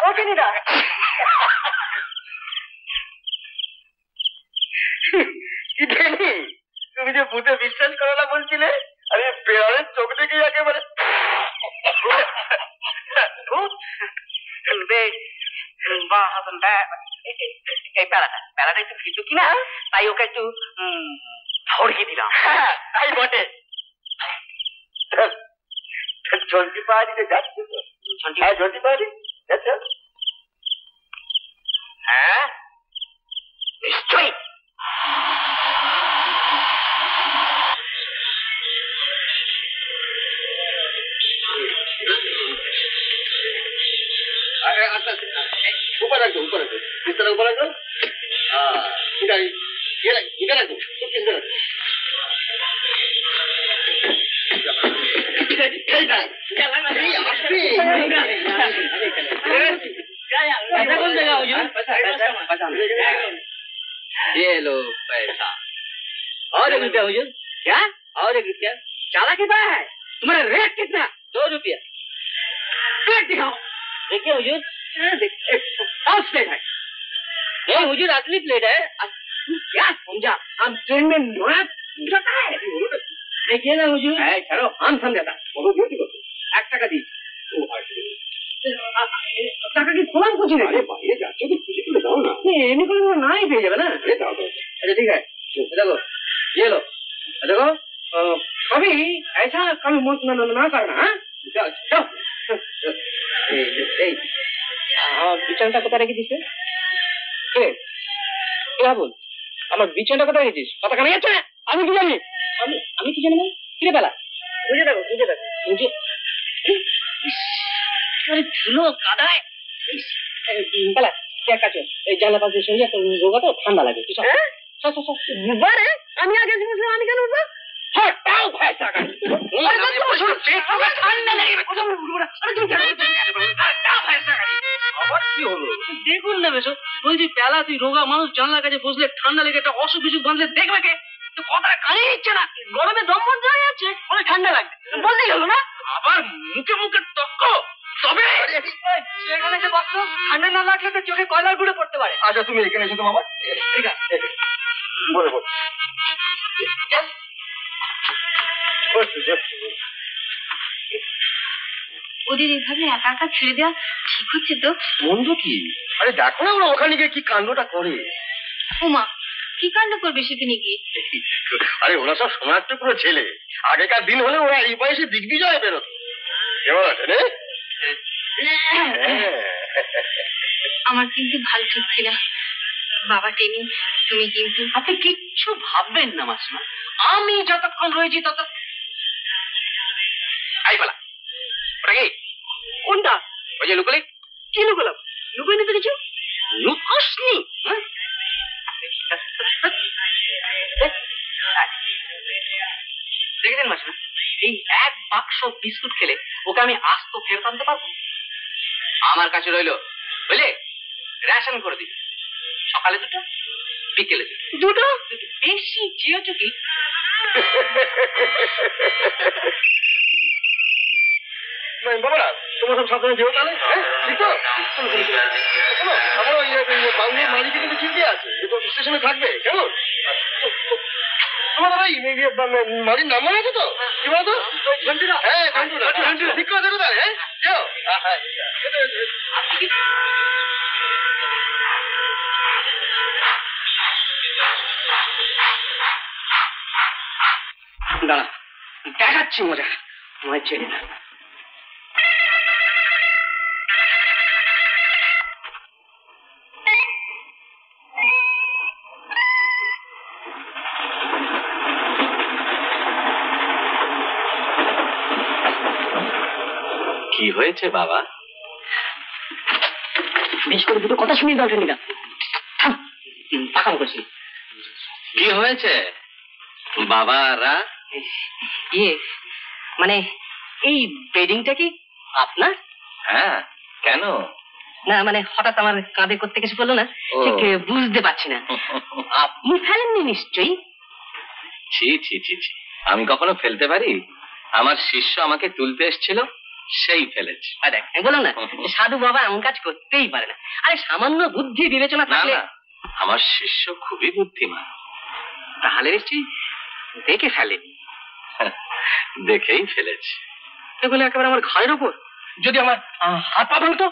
ও টেনিদা, কি টেনি, তুমি যে ভূতে বিশ্বাস করো না বলছিলে, আমি বেড়ালের চোখ দেখে একেবারে এই প্যারাটা একটু ভিজু কিনা, তাই ওকে একটু ধরিয়ে দিলাম। তাই বটে। ঝন্টি পাহাড়িতে যাচ্ছে তো? হ্যাঁ ঝন্টি পাহাড়ি যাচ্ছে। হ্যাঁ নিশ্চয়ই। উপরে রাখো, উপরে রাখো, বিছানা উপরে রাখো। ये लो पैसा और 1 रुपया हुजूर। क्या? और 1 रुपया। चाला कितना है? तुम्हारा रेट कितना? 2 रुपया। प्लेट दिखाओ। देखिए हुजूर, फॉल्स प्लेट है। नहीं हुजूर, असली प्लेट है। क्या समझा? हम ट्रेन में नोया जाता है। देखिए ना हुजूर। चलो हम समझाता। 1 টাকা दी। টাকা কি খোলাম খুঁজি না? বাইরে যাচ্ছ তো খুঁজে করে দাও না। এমনি করে তোমরা নাই পেয়ে যাবে না। अच्छा ठीक है, देखो ये लो, देखो कभी ऐसा कभी मत ना करना। বিছানাটা কোথায় রেখেছিস? বল, আমার বিছানাটা কোথায় রেখেছিস? কথা কানে যাচ্ছে? আমি কি জানি? আমি কি জানি? কিরে বেলা বুঝে দেখো বুঝে ধুলো কাদায় বেলা কে কাছে এই জানলা পাশে শুয়ে রোগা তো ঠান্ডা লাগে। আমি আগে বুঝলাম, আমি কেন উঠবো? হটাও ভাইসা দেখুন না বেশ, বলছি পেলা তুই রোগা মানুষ জানলার কাছে বসলে ঠান্ডা লেগে একটা অসুখ বিসুখ বাঁধলে দেখবে কে? কথা কানে নিচ্ছে না, গরমে দম বন্ধ হয়ে যাচ্ছে, অনেক ঠান্ডা লাগবে বলতেই হলো না। আবার মুখে মুখে তক্ক তবে সেখানে যে বস্ত ঠান্ডা না লাগলে তো চোখে কয়লার গুঁড়ো পড়তে পারে। আচ্ছা তুমি এখানে এসে তো বাবা, ঠিক আছে বলে বল। ওদের এভাবে একা একা ছেড়ে দেওয়া ঠিক হচ্ছে তো? বন্ধু কি? আরে দেখো না ওরা ওখানে গিয়ে কি কাণ্ডটা করে। উমা, কি কাণ্ড করবে সেখানে গিয়ে? আরে ওরা সব সোনার টুকরো ছেলে, আগেকার দিন হলে ওরা এই বয়সে দিগ্বিজয় বেরোত। কেমন আছে রে? আমার কিন্তু ভালো ঠেকছে না বাবা টেনি, তুমি কিন্তু। আপনি কিচ্ছু ভাববেন না মাসিমা, আমি যতক্ষণ রয়েছি তত। আই বলা ওটা কি? কোনটা? ওই যে লুকোলি। কি লুকোলাম? লুকোই নিতে কিছু লুকোসনি। দেখেছেন মাসিমা, এই 1 বাক্স বিস্কুট খেলে ওকে আমি আস্ত ফেরত আনতে পারবো? আমার কাছে রইলো বুঝলে, রেশন করে দিবি, সকালে 2টো, বিকেলে 2টো। বেশি চেয়েছো কি? বাবারা তোমার সব সাবধানে যেও তাহলে, ঠিক তো? আমার ওই বাংলার মালিকের কিন্তু ঠিক আছে, এ তো স্টেশনে থাকবে। কেমন তোমার ওই মালির নাম মনে আছে তো? কি বলতো? হ্যাঁ ঠিক করে দেবো তাহলে। হ্যাঁ যেও। দাঁড়া, দেখাচ্ছি মজা, তোমায় ছেড়ে না। কি হয়েছে বাবা? বেশ করে 2টো কথা শুনিয়ে দাও টেনিদা। পাকাম করছি। কি হয়েছে বাবারা? মানে এই বেডিংটা কি আপনার? হ্যাঁ, কেন? না মানে হঠাৎ আমার কাঁধে করতে কিছু বললো না, ঠিক বুঝতে পারছি না। আপনি ফেলেননি নিশ্চয়ই? ছি ছি ছি ছি, আমি কখনো ফেলতে পারি? আমার শিষ্য আমাকে তুলতে এসেছিল, সেই ফেলেছে। দেখ বলো না, সাধু বাবা এমন কাজ করতেই পারে না। আরে সামান্য বুদ্ধি বিবেচনা থাকলে। আমার শিষ্য খুবই বুদ্ধিমান। তাহলে নিশ্চয়ই দেখে ফেলেনি। দেখেই ফেলেছে। এগুলো একেবারে আমার ঘরের উপর। যদি আমার হাত পা ভাঙতো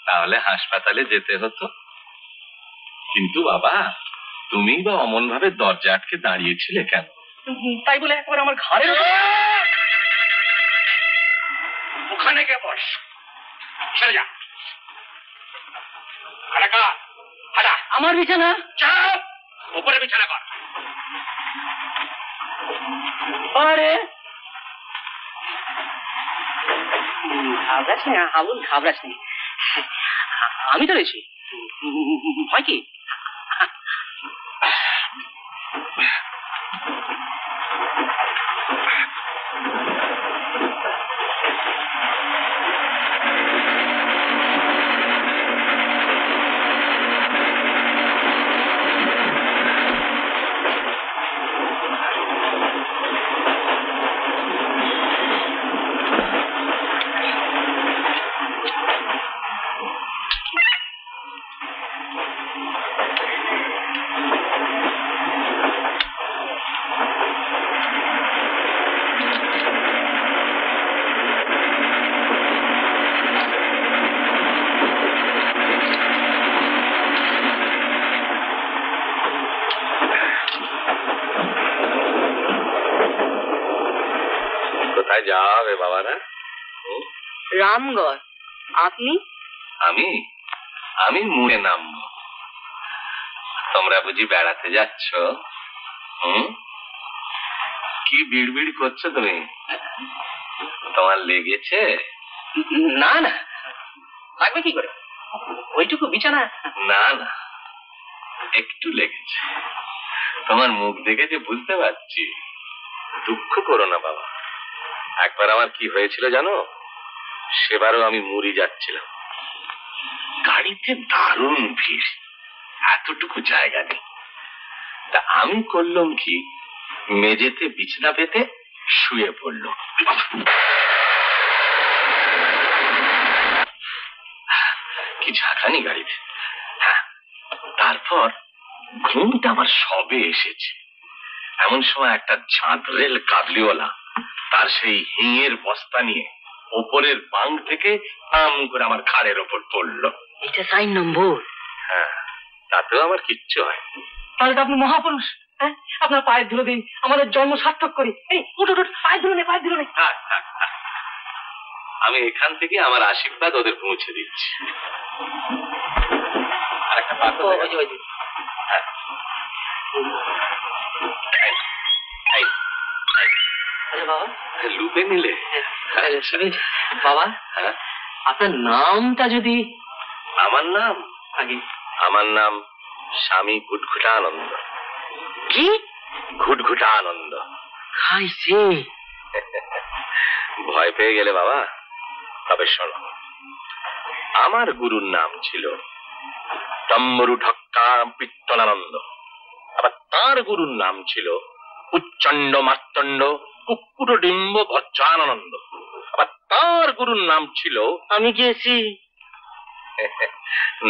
তাহলে হাসপাতালে যেতে হতো। কিন্তু বাবা, তুমি বা অমন ভাবে দরজা আটকে দাঁড়িয়েছিলে কেন? তাই বলে একেবারে আমার ঘরের উপর। ওখানে কে বস, সরে যা। আমার বিছানা। চাপ, উপরে বিছানা কর। আরে ঘাবড়াস না হাবুল, ঘাবড়াস নি, আমি তো রয়েছি। ভয় কি? কোথায় যাবে বাবারা? রামগড়। আপনি? আমি আমি মুড়ে নামবো। তোমরা বুঝি বেড়াতে যাচ্ছ? কি বিড়বিড় করছো তুমি? তোমার লেগেছে? না না, লাগবে কি করে? ওইটুকু বিছানা। না না, একটু লেগেছে। তোমার মুখ দেখে যে বুঝতে পারছি। দুঃখ করো না বাবা। একবার আমার কি হয়েছিল জানো? সেবারও আমি মুড়ি যাচ্ছিলাম, গাড়িতে দারুণ ভিড়, এতটুকু জায়গা নেই। তা আমি করলাম কি, মেঝেতে বিছানা পেতে শুয়ে পড়লো। কি ঝাঁকানি গাড়িতে। হ্যাঁ, তারপর ঘুমটা আমার সবে এসেছে। এমন সময় একটা ঝাঁদরেল কাবলিওয়ালা তার সেই হিঙের বস্তা নিয়ে ওপরের বাং থেকে আম করে আমার ঘাড়ের ওপর পড়লো। এটা 4 নম্বর। হ্যাঁ, তাতেও আমার কিচ্ছু হয়। তাহলে তো আপনি মহাপুরুষ। হ্যাঁ, আপনার পায়ের ধুলো দিন, আমাদের জন্ম সার্থক করি। এই উঠ উঠ, পায়ের ধুলো নে, পায়ের ধুলো নে। থাক, থাক, থাক। আমি এখান থেকে আমার আশীর্বাদ ওদের পৌঁছে দিচ্ছি। আর একটা পাত্র হ্যাঁ, বাবা লুপে নিলে বাবা, হ্যাঁ, আপনার নামটা যদি। আমার নাম? আগে আমার নাম স্বামী ঘুটঘুটানন্দ। কি? ঘুটঘুটানন্দ। খাইছে? ভয় পেয়ে গেলে বাবা? তবে শোনো, আমার গুরুর নাম ছিল ডম্বরু ঢক্কা পিত্তলানন্দ। আবার তার গুরুর নাম ছিল উচ্চণ্ড মার্তণ্ড কুকুর ডিম্ব ভজ্রানন্দ। আবার তার গুরুর নাম ছিল। আমি গেছি।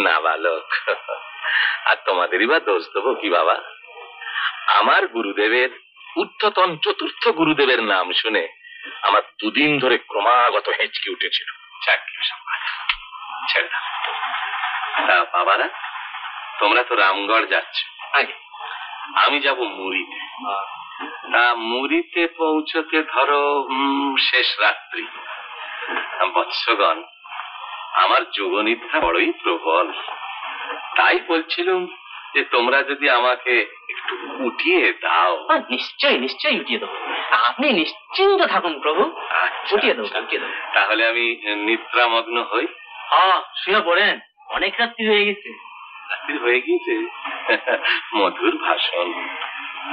না বালক, আর তোমাদেরই বা দোষ দেবো কি বাবা? আমার গুরুদেবের ঊর্ধ্বতন চতুর্থ গুরুদেবের নাম শুনে আমার 2 দিন ধরে ক্রমাগত হেঁচকি উঠেছিল। ছেড়ে দাও। তা বাবারা, তোমরা তো রামগড় যাচ্ছ, আগে আমি যাব মুড়িতে। তা মুড়িতে পৌঁছতে ধরো শেষ রাত্রি। বৎসগণ, আমার যোগনিদ্রা বড়ই প্রবল। তাই বলছিলাম যে তোমরা যদি আমাকে একটু উঠিয়ে দাও। নিশ্চয়ই নিশ্চয়ই উঠিয়ে দেবো। আপনি নিশ্চিন্ত থাকুন প্রভু। উঠিয়ে দেবো, উঠিয়ে দেবো। তাহলে আমি নিদ্রামগ্ন হই। হ্যাঁ, শুয়ে পড়েন, অনেক রাত্রি হয়ে গেছে। রাত্রি হয়ে গিয়েছে? মধুর ভাষণ।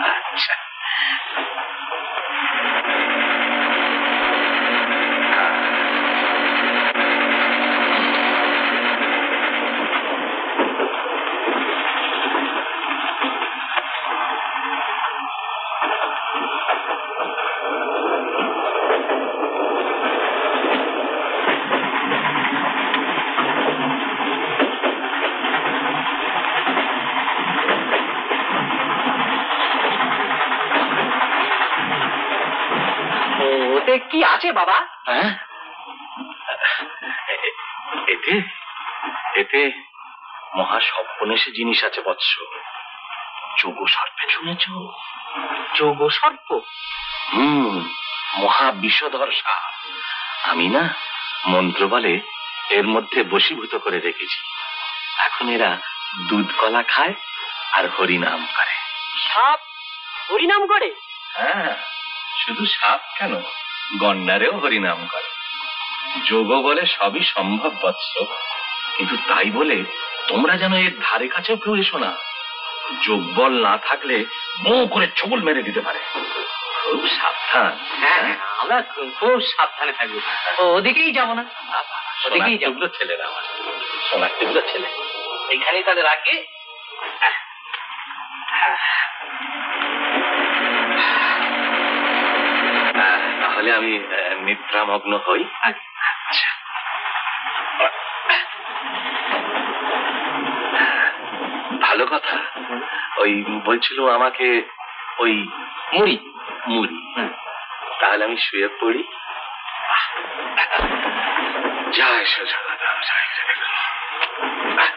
আচ্ছা, ওতে কি আছে বাবা? হ্যাঁ, এতে এতে মহাসর্পনেশে জিনিস আছে বৎস। যোগ সর্পে শুনেছ? যোগ সর্প? মহা বিষধর সাপ। আমি না মন্ত্র বলে এর মধ্যে বশীভূত করে রেখেছি। এখন এরা দুধ কলা খায় আর হরিনাম করে। সাপ হরিনাম করে? হ্যাঁ, শুধু সাপ কেন, গন্ডারেও হরিনাম করে। যোগ বলে সবই সম্ভব বৎস, কিন্তু তাই বলে তোমরা যেন এর ধারে কাছেও কেউ এসো না। যোগবল না থাকলে বউ করে ছবল মেরে দিতে পারে। খুব সাবধান। হ্যাঁ আমরা খুব সাবধানে থাকবো, ওদিকেই যাবো না, ওদিকেই যাবো। সোনার ছেলেরা আমার, সোনার টুকরো ছেলে। এখানেই তাদের রাখি। তাহলে আমি নিদ্রামগ্ন হই। আচ্ছা, ভালো কথা। ওই বলছিল আমাকে ওই মুড়ি মুড়ি, তাহলে আমি শুয়ে পড়ি। জয় সজগদাম জয় জগন্নাথ।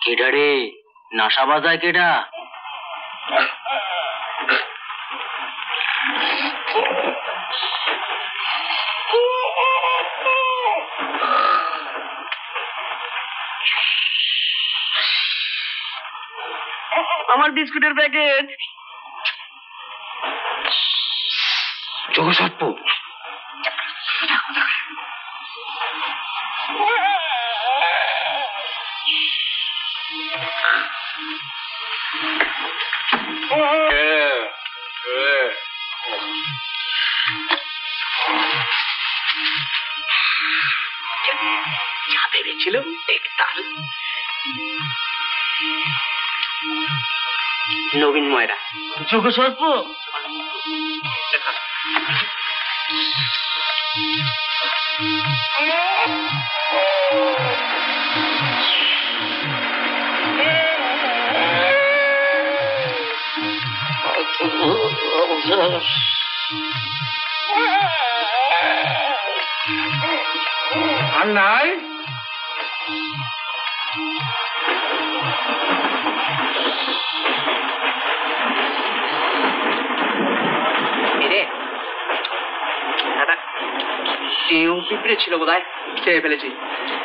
কেডা রে, নাশা বাজায় কেডা? আমার বিস্কুটের প্যাকেট। যোগসর্প। যা ভেবেছিল তার নবীন ময়রা যোগসর্প। আর নাই পিঁপড়ে ছিল বোধ হয়, খেয়ে ফেলেছি।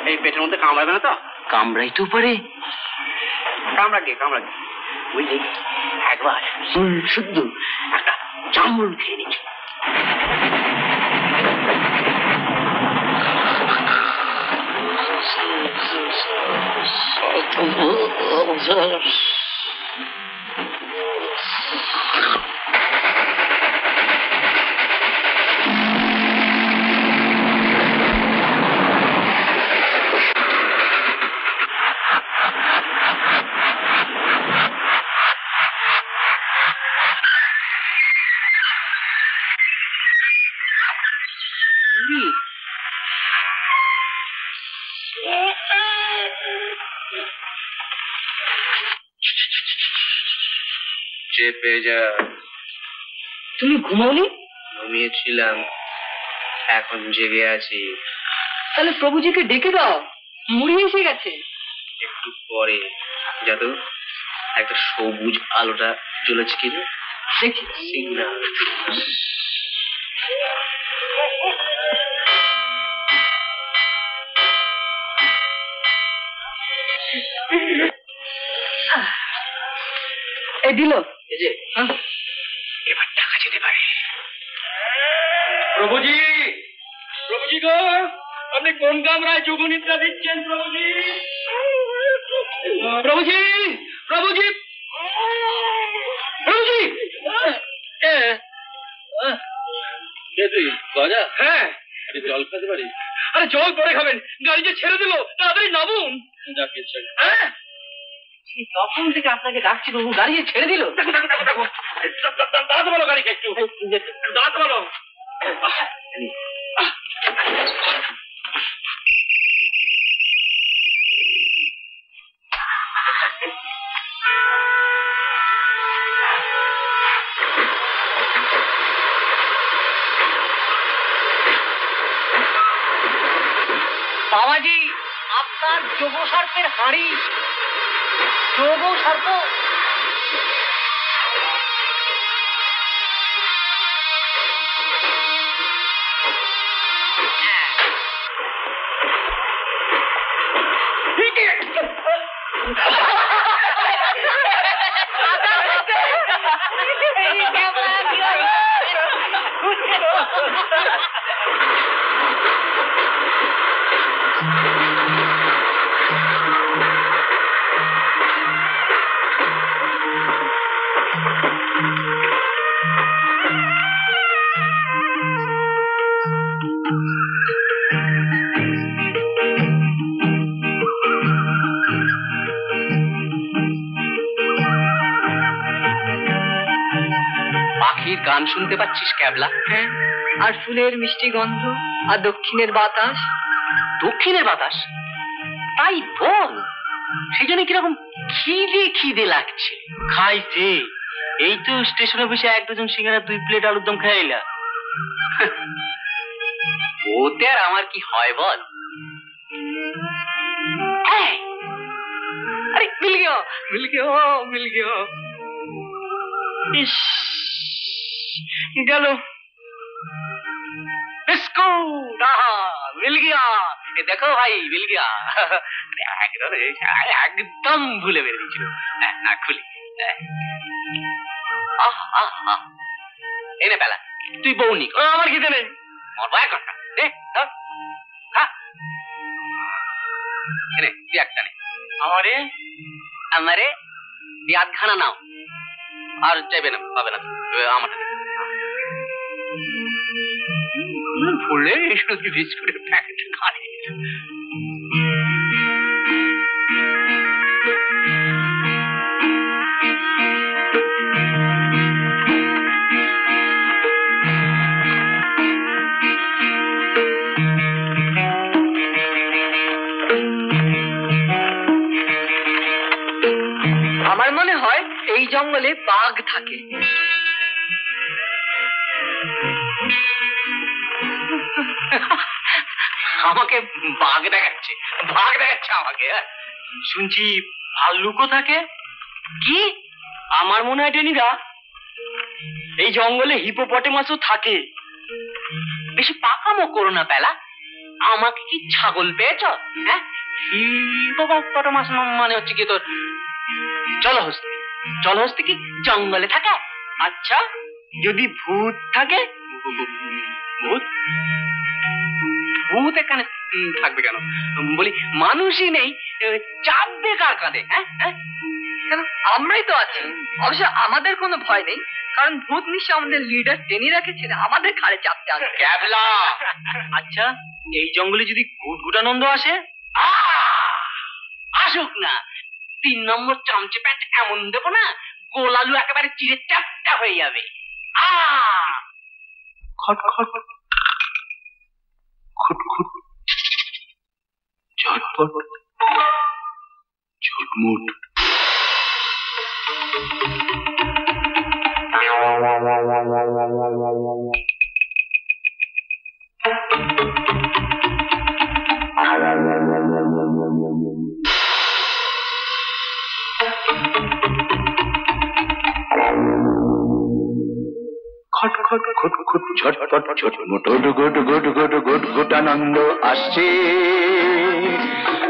এই পেটের মধ্যে কামড়াবে না তো? কামড়াই তো পারে। কামড়াকে কামড়াকে বুঝলি, একবার শুদ্ধ একটা চামড় খেয়ে নিচ্ছে। চেপে যা। তুমি ঘুমাওনি? ঘুমিয়েছিলাম, এখন জেগে আছি। তাহলে প্রভুজিকে ডেকে দাও, মুড়ি এসে গেছে। একটু পরে যাদু একটা সবুজ আলোটা জ্বলেছে কি দেখি সিগন্যাল। এই দিল। এই যে এবার টাকা যেতে পারে। প্রভুজি, প্রভুজি গো, আপনি কোন কামরায় যোগনিদ্রা দিচ্ছেন প্রভুজি? প্রভুজি, প্রভুজি, প্রভুজি। তুই গজা? হ্যাঁ, জল খেতে পারি? আরে জল পরে খাবেন, গাড়ি যে ছেড়ে দিল, তাড়াতাড়ি নামুন। হ্যাঁ, তখন থেকে আপনাকে ডাকছি, বাবু গাড়ি ছেড়ে দিল। দাঁড়াতে বলো গাড়িকে, একটু দাঁড়াতে বলো। বাবাজি, আপনার যোগ সর্পের হাঁড়ি। যোগ সর্প। পাখির গান শুনতে পাচ্ছিস ক্যাবলা? হ্যাঁ, আর ফুলের মিষ্টি গন্ধ, আর দক্ষিণের বাতাস। দক্ষিণের বাতাস? তাই বল, সেই জন্য কিরকম খিদে খিদে লাগছে। খাইছে, এই তো স্টেশনে বসে 1 ডজন সিঙ্গারা 2 প্লেট আলুর দম খাইলা। ওতে আর আমার কি হয় বল? আরে মিল গিয়া, মিল গিয়া, মিল গিয়া। ইস, গেল बिस्कुट। मिल गया, ये देखो भाई मिल गया। एकदम भूले मेरे দিয়েছিল না খুলি। এনে বেলা তুই বউ নি, আমার খিদে নেই। মরবো এক ঘন্টা দে, ধর খা। এনে তুই একটা নে। আমারে আমারে তুই 8 খানা নাও, আর চাইবে না, পাবে না আমারটা। ফুলে শুধু বিস্কুটের প্যাকেট খালি। আমার মনে হয় এই জঙ্গলে বাঘ থাকে। আমাকে বাঘ দেখাচ্ছে, বাঘ দেখাচ্ছে আমাকে। শুনছি ভাল্লুকও থাকে। কি? আমার মনে হয় টেনিদা এই জঙ্গলে হিপোপটেমাসও থাকে। বেশি পাকামো করো না পেলা। আমাকে কি ছাগল পেয়েছ? হ্যাঁ, হিপোপটেমাস মানে হচ্ছে কি তোর জলহস্তি। জলহস্তি কি জঙ্গলে থাকে? আচ্ছা, যদি ভূত থাকে? ভূত ভূত এখানে থাকবে কেন? বলি মানুষই নেই, চাপবে কার কাঁধে? হ্যাঁ, কেন, আমরাই তো আছি। অবশ্য আমাদের কোনো ভয় নেই, কারণ ভূত নিশ্চয় আমাদের লিডার টেনি রেখেছে, আমাদের ঘাড়ে চাপতে আসবে। ক্যাবলা। আচ্ছা, এই জঙ্গলে যদি গুটগুটানন্দ আসে? আসুক না, 3 নম্বর চামচে প্যান্ট এমন দেবো না, গোলালু একেবারে চিড়ে চাপটা হয়ে যাবে। খট খট খুটখুট ঝটপট ঝুটমুট। খট খট খুট খুট ঝটপট ঝটমুট। গুড গুড গুড গুড গুটানন্দ আসছে।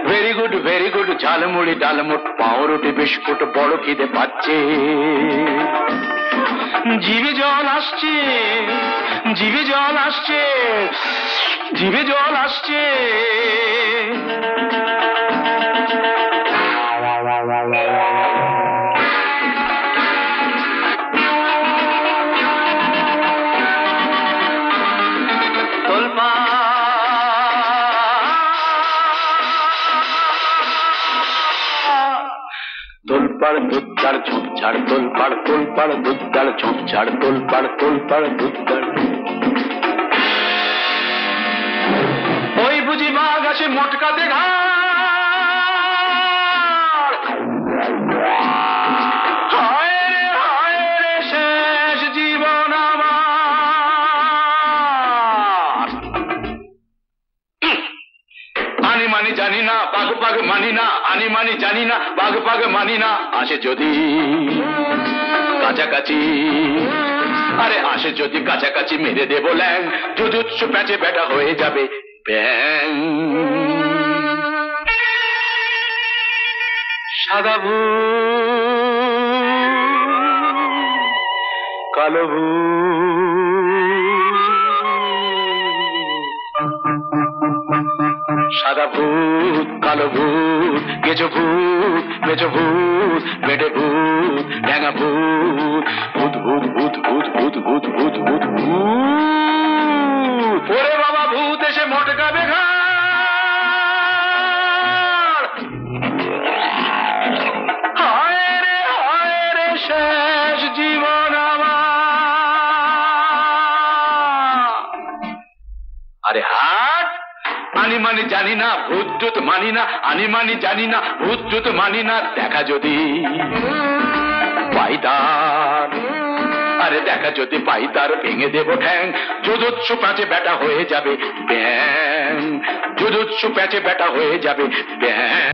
ভেরি গুড ঝালমুড়ি ডালমুট, পাউরুটি বিস্কুট, বড় খিদে পাচ্ছে। জিভে জল আসছে, জিভে জল আসছে, জিভে জল আসছে। তোলপাড় দুধদার ঝোপঝাড়, তোলপাড় তোলপাড় দুধদার ঝোপঝাড়, তোলপাড় তোলপাড় দুধদার। ওই বুঝি বাঘ আসে মোটকাতে ঘাড়। হায় রে শেষ জীবন আমার। মানি জানি না, পাগ পাগ মানি না, আনি মানি জানি না, পাগ পাগ মানি না। আসে যদি কাছাকাছি, আরে আসে যদি কাছাকাছি, মেরে দেবো ল্যাং, জুজুৎসু প্যাচে ব্যাটা হয়ে যাবে ব্যাং। সাদা ভূত, কালো ভূত, সাদা ভূত, কালো ভূত, গেজো ভূত, মেজো ভূত, বেডে ভূত, ড্যাঙা ভূত, ভূত ভূত ভূত ভূত ভূত ভূত ভূত ভূত ভূত। ওরে বাবা ভূত এসে মটকাবে ঘাড়। হায় রে শেষ জীবন আমার। আরে হাট, আনি মানি জানি না, ভূত টুত মানি না, আনি মানি জানি না, ভূত টুত মানি না। দেখা যদি পাইতার, আরে দেখা যদি পাইতার, ভেঙে দেবো ঠ্যাং, জুজুৎসু প্যাচে ব্যাটা হয়ে যাবে ব্যাং, জুজুৎসু প্যাচে ব্যাটা হয়ে যাবে ব্যাং।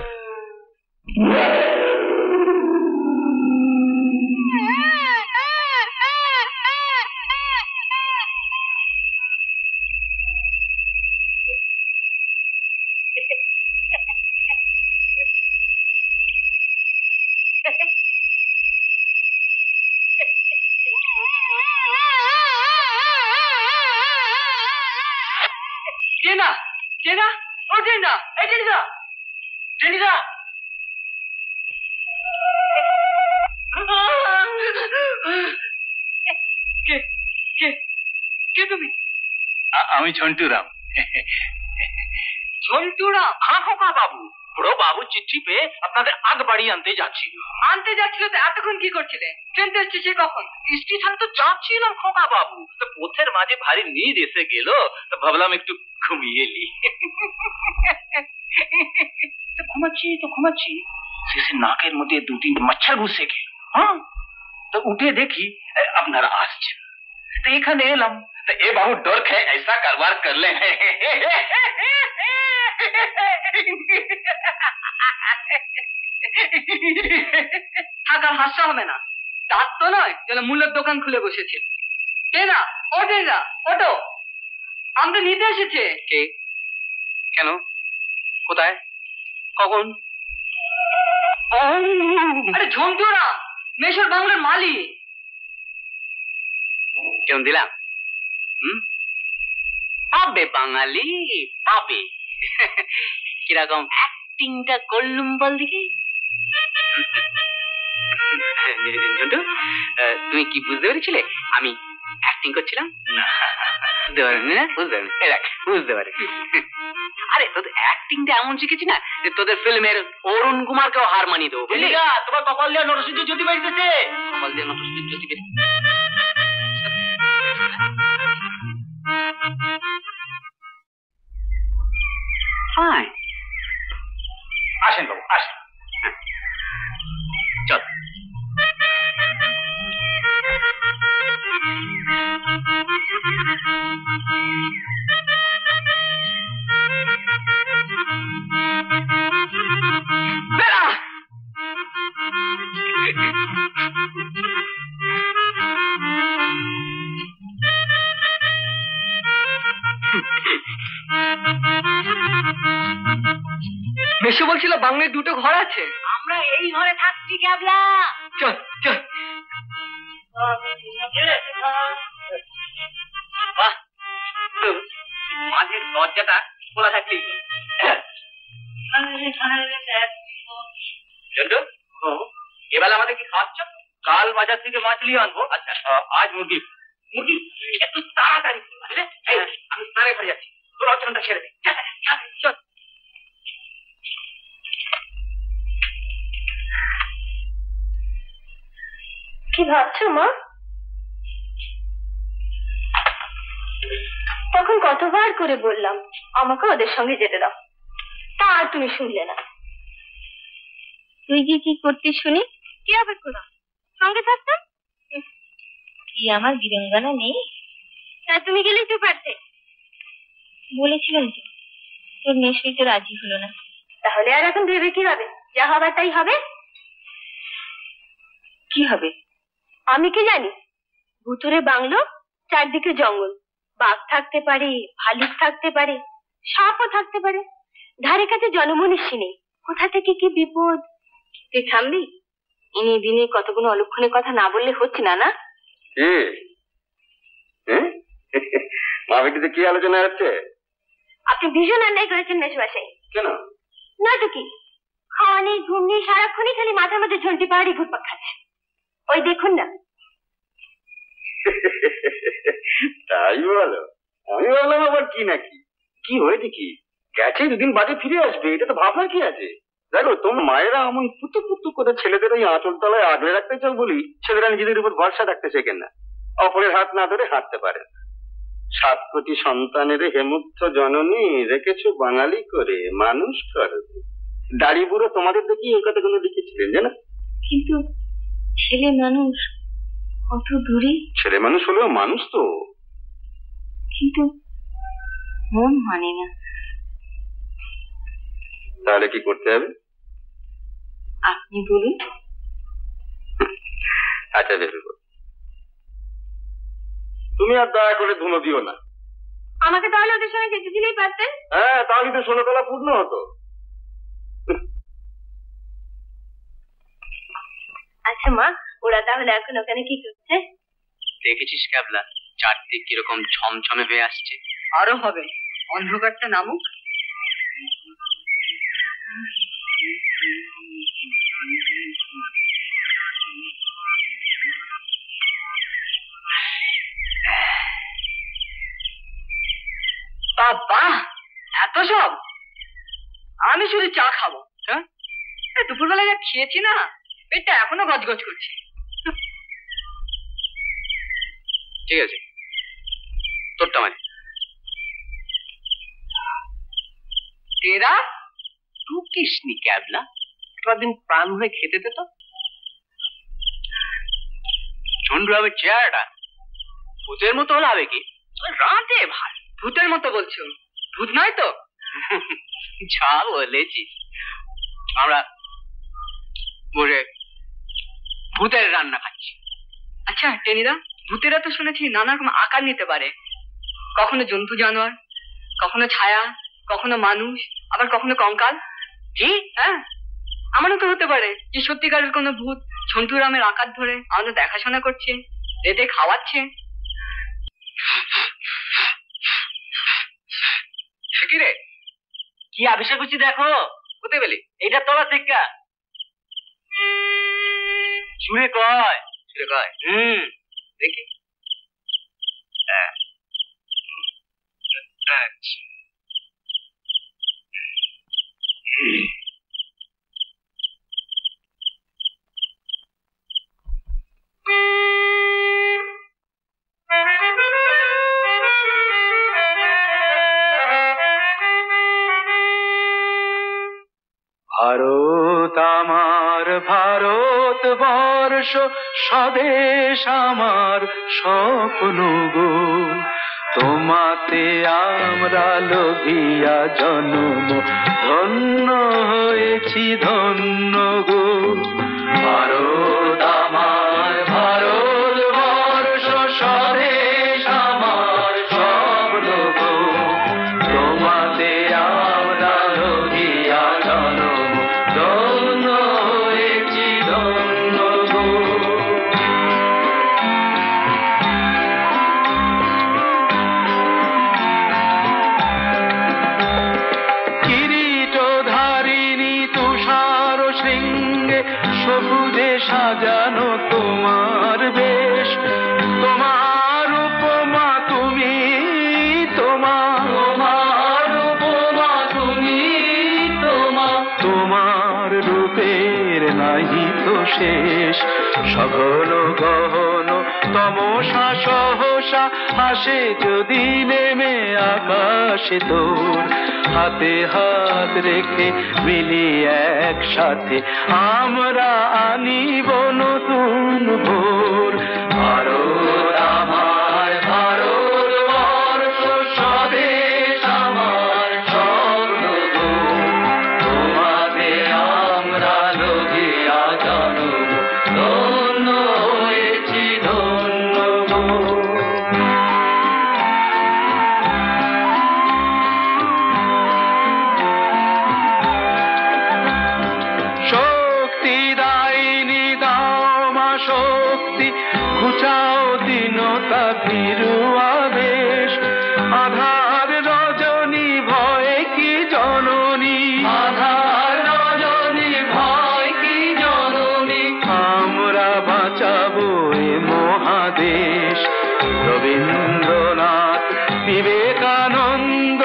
টেনা, টেনা, ও টেনা, এই টেনিদা, টেনিদা। কে কে কে তুমি? আমি ঝন্টুরাম। ঝন্টুরাম? হ্যাঁ খোকা বাবু, বড় বাবু চিঠি পেয়ে আপনাদের আগ বাড়ি আনতে যাচ্ছিল। আনতে যাচ্ছিল তো এতক্ষণ কি করছিলে? ট্রেন তো এসেছে কখন? স্টেশন তো যাচ্ছিলাম খোকা বাবু, তো পথের মাঝে ভারী নিদ এসে গেল, তো ভাবলাম একটু ঘুমিয়ে নি। তো ঘুমাচ্ছি শেষে নাকের মধ্যে 2-3 মচ্ছর ঘুষে গেল। হ্যাঁ, তো উঠে দেখি আপনারা আসছেন, তো এখানে এলাম। तो ये बहुत डर है, ऐसा कारोबार कर ले। থাকার হাস্য হবে না, তার তো নয় যেন মূল্যের দোকান খুলে বসেছে। টেনা, ও টেনা, ওটো, আমাদের নিতে এসেছে। কে? কেন? কোথায়? কখন? আরে ঝন্টুরা, মেশর বাংলার মালিক। কেমন দিলাম? পাবে বাঙালি, পাবে। কিরকম অ্যাক্টিংটা করলুম বল দেখি। ঝন্টু, তুমি কি বুঝতে পেরেছিলে আমি অ্যাক্টিং করছিলাম? বুঝতে পারেনি না? বুঝতে পারে। আরে তোদের অ্যাক্টিংটা এমন শিখেছি না যে তোদের ফিল্মের অরুণ কুমারকেও হার মানিয়ে দেবো, বুঝলি? তোমার কপাল দিয়ে নটসূর্য জ্যোতি বেরিয়েছে। কপাল দিয়ে নটসূর্য জ্যোতি বেরিয়েছে। আসেন বাবু, আসেন। চল। মেশো বলছিল বাংলায় 2টো ঘর আছে, আমরা এই ঘরে থাকছি। ক্যাবলা, চল চল। মাঝের দরজাটা খোলা থাকলেই। জন্টু, এবেলা আমাদের কি খাওয়াচ্ছ? কাল বাজার থেকে মাছ নিয়ে আনবো। আচ্ছা, আজ মুরগি। মুরগি একটু তাড়াতাড়ি, আমি স্নানে ঘরে যাচ্ছি, তোর অর্চনটা ছেড়ে দে। চল। কি ভাবছো মা? তখন কতবার করে বললাম আমাকে ওদের সঙ্গে যেতে দাও, তা আর তুমি শুনলে না। তুই কি কি করতিস শুনি? কি আবার করলাম? সঙ্গে থাকতাম। কি আমার বিরঙ্গানা নেই? তা তুমি গেলে তো পারতে। বলেছিলাম তো তোর নেশাই তো রাজি হলো না। তাহলে আর এখন ভেবে কি হবে? যা হবার তাই হবে। কি হবে আমি কি জানি? ভুতুরে বাংলো, চারদিকে জঙ্গল, বাঘ থাকতে পারে, ভালুক থাকতে পারে, সাপও থাকতে পারে, ধারে কাছে জনমনুষ্য নেই, কোথা থেকে কি বিপদ। তুই থামবি? ইনি দিনে কতগুলো অলক্ষণের কথা না বললে হচ্ছে না। না মা বেটিতে কি আলোচনা হচ্ছে? আপনি ভীষণ অন্যায় করেছেন মেশবাসাই। কেন? নয়তো কি, খাওয়া নেই, ঘুম নেই, সারাক্ষণই খালি মাথার মধ্যে ঝন্টি পাহাড়ি ঘুরপাক খাচ্ছে। ওই দেখুন না। তাই বলো? আমি বললাম আবার কি নাকি, কি হয়েছে কি? গেছে দুদিন বাদে ফিরে আসবে, এটা তো ভাবনার কি আছে? দেখো তোমার মায়েরা এমন পুতু পুতু করে ছেলেদের ওই আঁচল তলায় আগলে রাখতে চাও বলি ছেলেরা নিজেদের উপর ভরসা রাখতে শেখেন না, অপরের হাত না ধরে হাঁটতে পারে। 7 কোটি সন্তানের হেমুত্থ জননী রেখেছো বাঙালি করে, মানুষ করো। দাড়ি বুড়ো তোমাদের দেখি এই কথাগুলো লিখেছিলেন জানো? কিন্তু ছেলে মানুষ কত দূরে। ছেলে মানুষ হলেও মানুষ তো। কিন্তু মন মানে না। তাহলে কি করতে হবে? আপনি বলুন। আচ্ছা ভেবে বল। তুমি আর দয়া করে ধুলো দিও না। আমাকে তাহলে ওদের সঙ্গে যেতে দিলেই পারতেন। হ্যাঁ, তাহলে তো 16 তলা পূর্ণ হতো। আচ্ছা মা, ওরা তাহলে এখন ওখানে কি করছে? দেখেছিস ক্যাবলা, চারদিক কিরকম ছমছমে হয়ে আসছে। আরো হবে, অন্ধকারটা নামুক। বাবা, এত সব? আমি শুধু চা খাবো। হ্যাঁ, দুপুরবেলা যা খেয়েছি না, পেটটা এখনো গজগজ করছে। ঠিক আছে, তোরটা মানে তেরা টুকিসনি ক্যাবলা, দিন প্রাণ হয়ে খেতে দে তো। ঝন্ডু হবে চেয়ারটা ভূতের মতো হলে হবে কি? রাতে ভাই ভূতের মতো বলছো? ভূত নয় তো? যা বলেছিস, আমরা বসে ভূতের রান্না খাচ্ছি। আচ্ছা টেনিদা, ভূতেরা তো শুনেছি নানা রকম আকার নিতে পারে, কখনো জন্তু জানোয়ার, কখনো ছায়া, কখনো মানুষ, আবার কখনো কঙ্কাল। কি? হ্যাঁ, আমারও তো হতে পারে যে সত্যিকারের কোনো ভূত ঝন্টুরামের আকার ধরে আমাদের দেখাশোনা করছে, রেতে খাওয়াচ্ছে। কি রে, কি আবিষ্কার করছি দেখো। কোথায় পেলি? এইটা তলা থেকে ছুঁড়ে কয়, ছুঁড়ে কয়। দেখি। হ্যাঁ, আচ্ছা। ভারত আমার ভারতবর্ষ, স্বদেশ আমার স্বপ্ন গো, তোমাতে আমরা লোভিয়া জন্ম, ধন্য হয়েছি ধন্য গো। ভারত আমার ভারতবর্ষ, স্বদেশ আমার স্বপ্ন গো, তোমাতে আমরা লোভিয়া জন্ম, ধন্য হয়েছি ধন্য গো। কিরীটধারিণী তুষার শৃঙ্গে, সবুজে সাজানো তোমার বেশ, তোমার উপমা তুমি, তোমার উপমা তুমি, তোমার রূপের নাহি তো শেষ। সঘন গহন তমসা সহসা হাসে যদি নেমে আকাশে তোর, হাতে হাত রেখে মিলি একসাথে আমরা আনিব নতুন ভোর। ভারত আমার ভারতবর্ষ, স্বদেশ আমার স্বপ্ন ঘুচাও দীনতা ভীরু আবেশ, আধার রজনী ভয় কি জননী, আধার রজনী ভয় কি জননী, আমরা বাঁচাবো এ মহাদেশ। রবীন্দ্রনাথ, বিবেকানন্দ,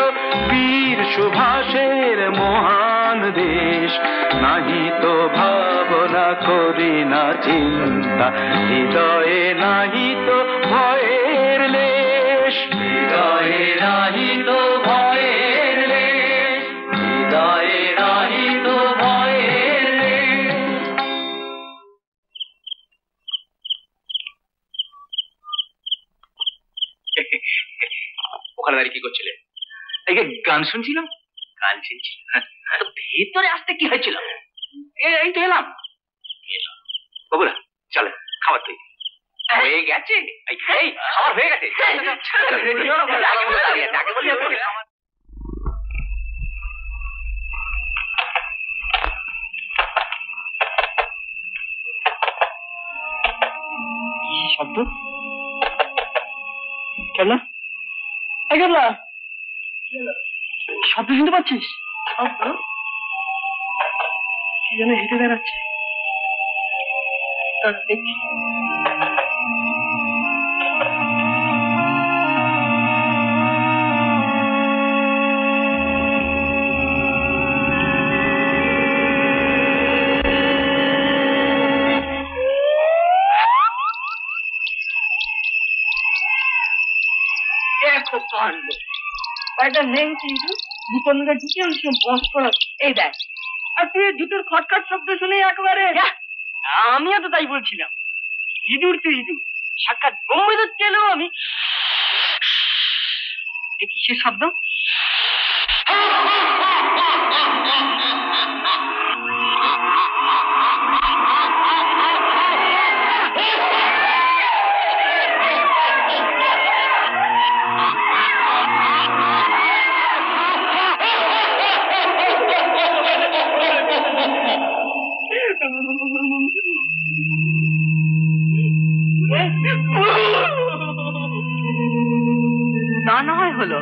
বীর সুভাষের মহান দেশ। নাহি তো ভাবনা করি না চিন্তা, হৃদয়ে নাহি তো ভয়ের লেশ, হৃদয়ে নাহি তো ভয়ের লেশ, হৃদয়ে নাহি তো ভয়ের লেশ। ওখানে দাঁড়িয়ে কি করছিলে? এই যে গান শুনছিলাম। গান শুনছি? তো ভেতরে আসতে কি হয়েছিল? এই তো এলাম। বাবুরা চলে খাবার তৈরি হয়ে গেছে। এই খাবার হয়ে গেছে। কি শব্দ? কেন কেমলা শব্দ শুনতে পাচ্ছিস? শব্দ কি যেন হেঁটে বেড়াচ্ছে। দেখছি কাণ্ড। কয়টা নেই কিন্তু দুটোর মধ্যে ঢুকে বস করা। এই দেখ, আর তুই জুতোর খটখট শব্দ শুনে একেবারে। আমিও তো তাই বলছিলাম। ইঁদুর তুই ইঁদুর, সাক্ষাৎ ব্রহ্মদূত চেলেও আমি। কিসের শব্দ? তা না হয় হলো,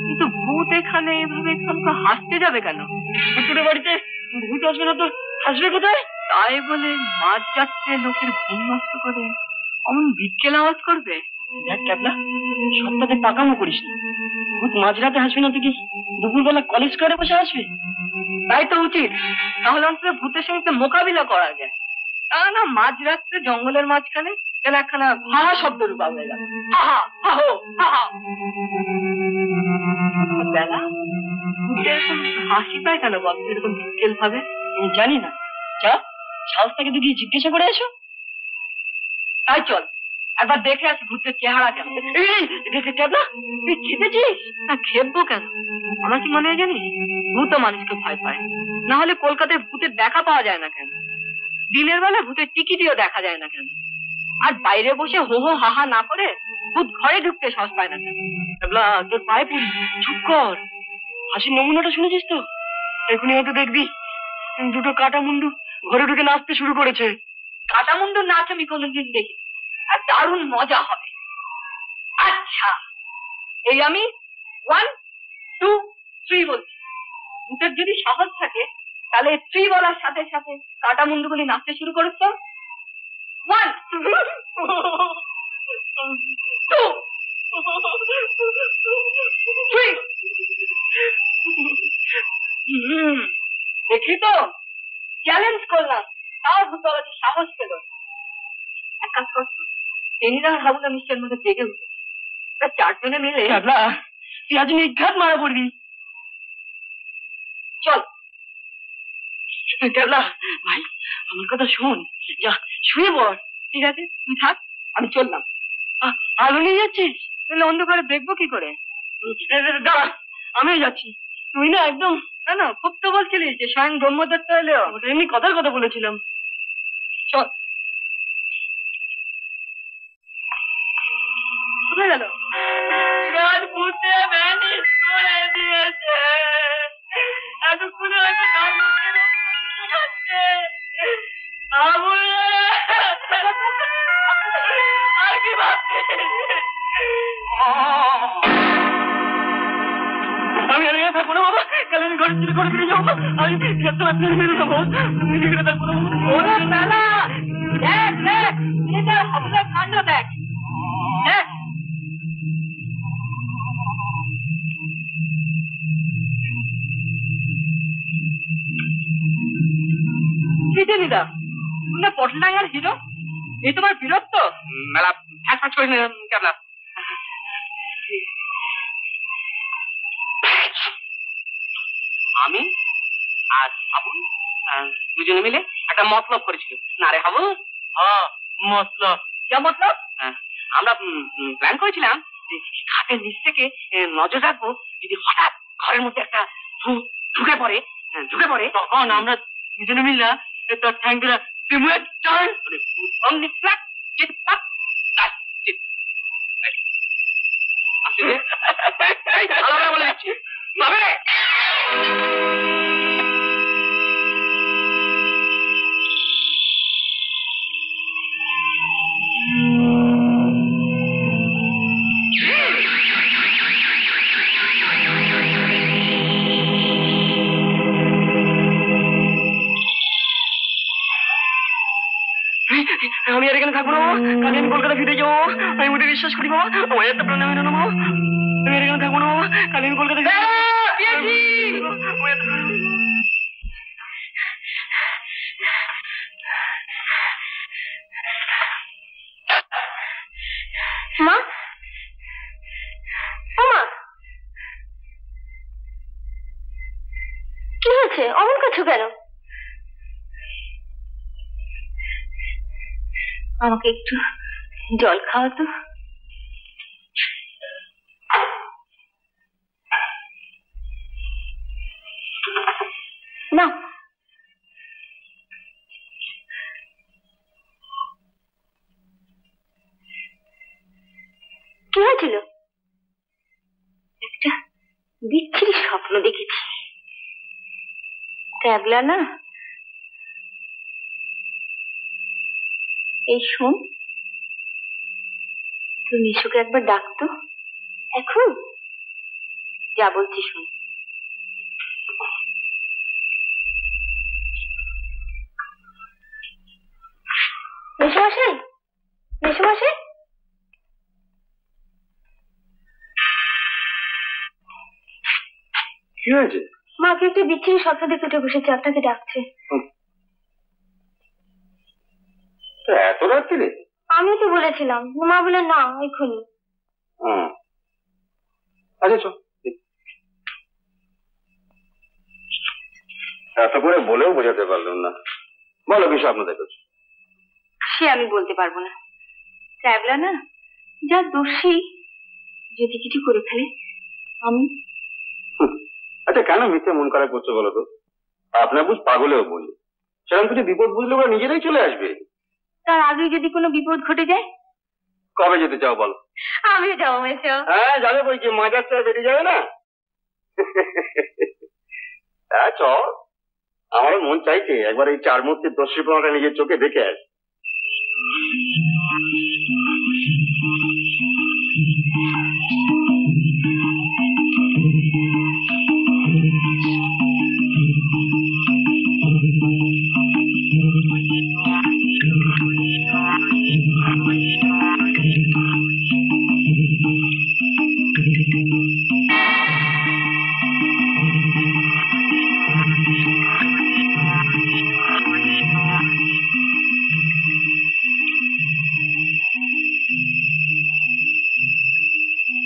কিন্তু ভূত এখানে এভাবে খামখা হাসতে যাবে কেন? ভূতের বাড়িতে ভূত আসবে না তো হাসবে কোথায়? তাই বলে মাঝ রাত্রে লোকের ঘুম নষ্ট করে অমন বিটকেল আওয়াজ করবে? দেখ ক্যাবলা, সপ্তাহে পাকামো করিস না। ভূত মাঝরাতে হাসবে না তো কি দুপুরবেলা কলেজ করে বসে আসবে? তাই তো উচিত। তাহলে অন্তত ভূতের সঙ্গে মোকাবিলা করা যায়। তা না মাঝরাত্রে জঙ্গলের মাঝখানে একখানা হাহা শব্দ রূপা হয়ে গেল। বেলা হাসি পায় কেন বল এরকম বিকেল ভাবে? জানি না। যা সাহস থেকে তো গিয়ে জিজ্ঞাসা করে এসো। তাই চল একবার দেখে আসি ভূতের চেহারা কেমন। তুই খেপেছিস? না খেপবো কেন? আমার কি মনে হয় জানিস, ভূত মানুষকে ভয় পায়। না হলে কলকাতায় ভূতের দেখা পাওয়া যায় না কেন? দিনের বেলা ভূতের টিকিটিও দেখা যায় না কেন? আর বাইরে বসে হো হো হাহা না করে ভূত ঘরে ঢুকতে সাহস পায় না কেন? তোর পায়ে পড়ি, চুপ কর। হাসির নমুনাটা শুনেছিস তো? এখনই হয়তো দেখবি দুটো কাটা মুন্ডু ঘরে ঢুকে নাচতে শুরু করেছে। কাটা মুন্ডু নাচ আমি কোনোদিন দেখি, আর দারুণ মজা হবে। আচ্ছা, এই আমি 1 2 3 বলছি। ভূতের যদি সাহস থাকে তাহলে 3 বলার সাথে সাথে কাটা মুন্ডুগুলি নাচতে শুরু করিস তো। 1 2 3। দেখি তো, চ্যালেঞ্জ করলাম, তাও ভূতবাদী সাহস পেল। এক কাজ কর, টেনিদা আর হাবুদা নিশ্চয়ের মধ্যে জেগে উঠে চারজনে মিলে তুই আজ নিঘাত মারা পড়বি। চল ভাই, আমার কথা শোন, যা শুয়ে পড়। ঠিক আছে, তুই থাক, আমি চললাম। আলো নিয়ে যাচ্ছিস? তাহলে অন্ধকারে দেখবো কি করে? দাঁড়া, আমিও যাচ্ছি। তুই না একদম কেন খুব তো বলছিলিস যে স্বয়ং ব্রহ্মদত্ত এলেও? এমনি কথার কথা বলেছিলাম। চল। কোথায় গেল? ভূতে ভ্যানিশ করে দিয়েছে। এতক্ষণে হয়তো থাকবো না বাবা, কাল আমি ঘরে চুরি করে ফিরে যাবো, আমি খেতে আপনার মেরে নেবো, তুমি এখানে থাকবো না। ওরে মেলা দেখ দেখ, এটা আপনার কাণ্ড দেখ দেখ। টেনিদা, তুমি পটলডাঙ্গার হিরো, এই তোমার বীরত্ব? মেলা ফ্যাচ ফ্যাচ করে কেবলা। আমি আর হাবুল দুজনে মিলে একটা মতলব করেছিল। না রে হাবুল? হ্যাঁ মতলব। क्या मतलब? আমরা প্ল্যান করেছিলাম যে খাটের নিচ থেকে নজর রাখবো, যদি হঠাৎ ঘরের মধ্যে একটা ভূত ঢুকে পড়ে তখন আমরা দুজনে মিললা তার ঠ্যাংগুলা টিমুয়ে টান মানে ভূত অমনি ফ্ল্যাট চিট পাক টাচ চিট। আসলে এই আলাদা বলে দিচ্ছি তবে আমি আর এখানে থাকবো না, কালকে আমি কলকাতা ফিরে যাবো, আমি ওদের বিশ্বাস করি বাবা, আমার একটা প্রাণ আমি নেবো, আমি আর এখানে থাকবো না বাবা, কালকে আমি কলকাতা মা, ও মা, কি হয়েছে? অমন করছো কেন? আমাকে একটু জল খাওয়া তো। না কি হয়েছিল? একটা বিচ্ছিরি স্বপ্ন দেখেছি। ক্যাবলা না, এই শোন, তুই মিশুকে একবার ডাকতো এখন। যা বলছি শোন। মেসোমশাই, মেসোমশাই, কি হয়েছে? মাকে একটা বিচ্ছিরি স্বপ্ন দেখে উঠে বসেছে, আপনাকে ডাকছে। এত রাত্রিরে? আমি তো বলেছিলাম, মা বলে না এখনই। আচ্ছা চল, এত করে বলেও বোঝাতে পারলাম না, বলো কি স্বপ্ন দেখেছো? সে আমি বলতে পারবো না। ক্যাবলা না যা দোষী, যদি কিছু করে ফেলে আমি। আচ্ছা কেন মিথ্যে মন খারাপ করছো বলো তো? আপনার বুঝ পাগলেও বুঝে, সেরকম কিছু বিপদ বুঝলে ওরা নিজেরাই চলে আসবে। তার আগে যদি কোনো বিপদ ঘটে যায়? কবে যেতে চাও বলো? আমিও যাবো মেসো। হ্যাঁ যাবে, বই কি মাজার চা বেরিয়ে যাবে না? হ্যাঁ চল, আমারও মন চাইছে একবার এই চার মূর্তির দর্শীপনাটা নিজের চোখে দেখে আস।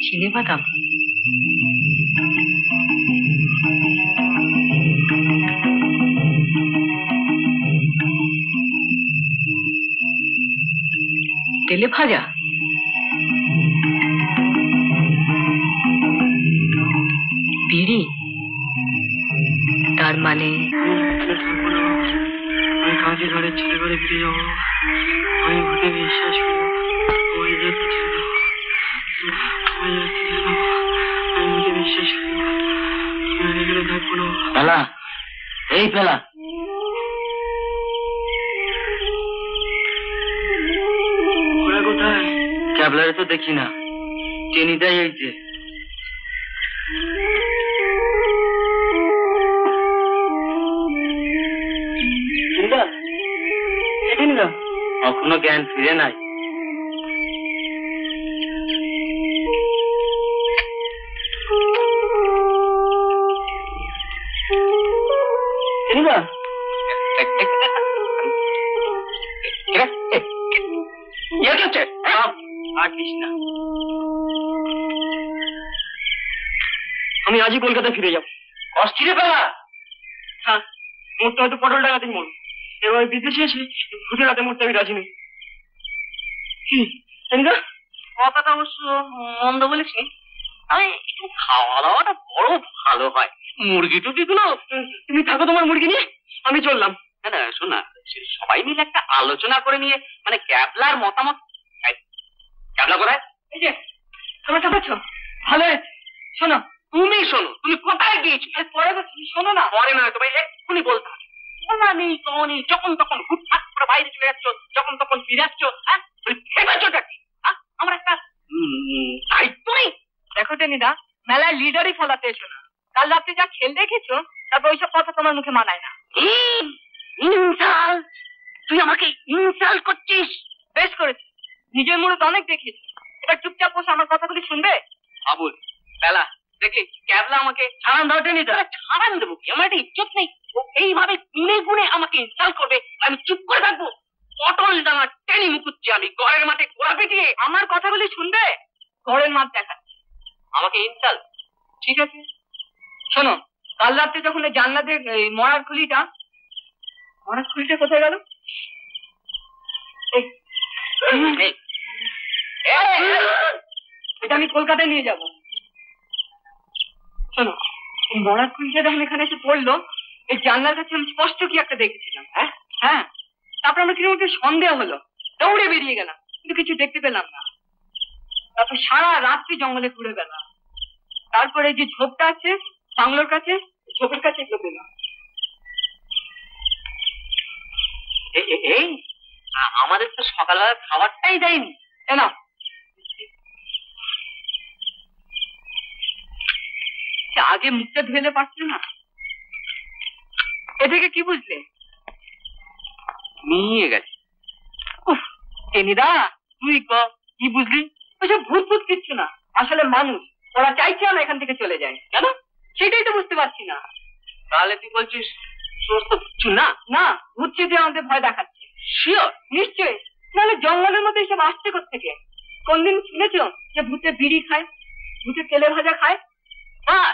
চিনে বাদাম তেলে ভাজা, বিড়ি, তার মানে আমি কাজে ঘরে ছেলে ঘরে ফিরে যাবো, আমি ভূতে বিশ্বাস করবো, আমি ভূতে বিশ্বাস করবো, আমি এখানে থাকবো না। পেলা, এই পেলা, ওরা কোথায়? ক্যাবলারে তো দেখি না, টেনিদাই এই যে। কখনো জ্ঞান ফিরে নাই। আমি আজই কলকাতা ফিরে যাবো। অস্থিরে পেলা? হ্যাঁ, মরতে হয়তো পটল ডাকাতেই মরবো। এবার বিদেশে এসে ভূতের হাতে মরতে আমি রাজি নেই। কি কথাটা অবশ্য মন্দ বলেছি, আমি একটু খাওয়া দাওয়াটা বড় ভালো হয়। মুরগি টুকি গুলো তুমি থাকো তোমার মুরগি নিয়ে, আমি চললাম। না না শোন না, সবাই মিলে একটা আলোচনা করে নিয়ে মানে ক্যাবলার মতামত। ক্যাবলা কোথায়? এই যে তোমরা চাপাচ্ছ, ভালো হয়েছে। শোনো, তুমি শোনো, তুমি কোথায় গিয়েছো? পরে শোনো না, পরে না তোমায় এক্ষুনি বলতে হবে। আমি তখনই যখন তখন হুটহাট করে বাইরে চলে যাচ্ছ, যখন তখন ফিরে আসছো। হ্যাঁ, ভেবেছোটা কি? আমার একটা দায়িত্ব নেই? দেখো টেনিদা, মেলায় লিডারই ফলাতে এসো না। কাল রাত্রে যা খেল দেখেছো, তারপর ওইসব কথা তোমার মুখে মানায় না। ইনসাল্ট! তুই আমাকে ইনসাল্ট করছিস? বেশ করেছিস, নিজের মুরত অনেক দেখিয়েছিস। এবার চুপচাপ বসে আমার কথাগুলি শুনবে। আবুল বেলা দেখলি ক্যাবলা আমাকে ছাড়ান দাও টেনিদা। ছাড়ান দেবো কি? আমার একটা ইজ্জত নেই? এইভাবে গুনে গুনে আমাকে ইনসাল্ট করবে, আমি চুপ করে থাকবো? পটল ডাঙা টেনি মুকুচ্ছি আমি ঘরের মাঠে ঘোরা পিটিয়ে। আমার কথাগুলি শুনবে? ঘরের মাঠ দেখাচ্ছি, আমাকে ইনসাল্ট। ঠিক আছে শোনো, কাল রাত্রে যখন এই জানলাতে মরার খুলিটা কোথায় গেল? এটা আমি কলকাতায় নিয়ে যাব। শোনো, এই মরার খুলিটা যখন এখানে এসে পড়লো, এই জানলার কাছে আমি স্পষ্ট কি একটা দেখেছিলাম। হ্যাঁ, তারপর আমার কিরকম একটা সন্দেহ হলো, দৌড়ে বেরিয়ে গেলাম, কিন্তু কিছু দেখতে পেলাম না। তারপর সারা রাত্রি জঙ্গলে ঘুরে গেলাম। তারপরে যে ঝোপটা আছে বাংলোর কাছে, ঝোপের কাছে এগুলো পেলাম। এই আমাদের তো সকালবেলা খাবারটাই দেয়নি। না, আগে মুখটা ধুয়ে পারছিল না। এ থেকে কি বুঝলে? নিয়ে গেছে। টেনিদা তুই কি বুঝলি? ওইসব ভূত ভূত কিচ্ছু না, আসলে মানুষ। ওরা চাইছে আমরা এখান থেকে চলে যাই। কেন? সেটাই তো বুঝতে পারছি না। তাহলে তুই বলছিস সমস্ত কিছু না? না, ভূত চেয়ে আমাদের ভয় দেখাচ্ছে। শিওর? নিশ্চয়ই, নাহলে জঙ্গলের মধ্যে এসব আসছে কোত্থেকে? কোনদিন শুনেছ যে ভূতে বিড়ি খায়, ভূতে তেলে ভাজা খায়? হ্যাঁ,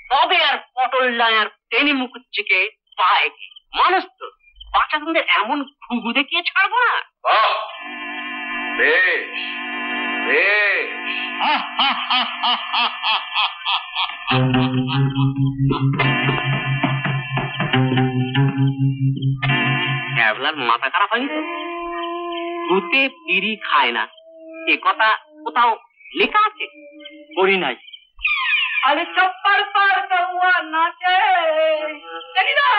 তবে আর পটল ডাঙার টেনি মুকুচ্ছিকে পায় কি? মানুষ তো বাচ্চাদের এমন ঘুঘু দেখিয়ে ছাড়বো না। বেশ বেশ, ক্যাবলার মাথা খারাপ হয়নি তো? ভূতে বিড়ি খায় না এ কথা কোথাও লেখা আছে? পড়ি নাই। আরে চপ্পার পার কৌয়া নাচে, টেনিদা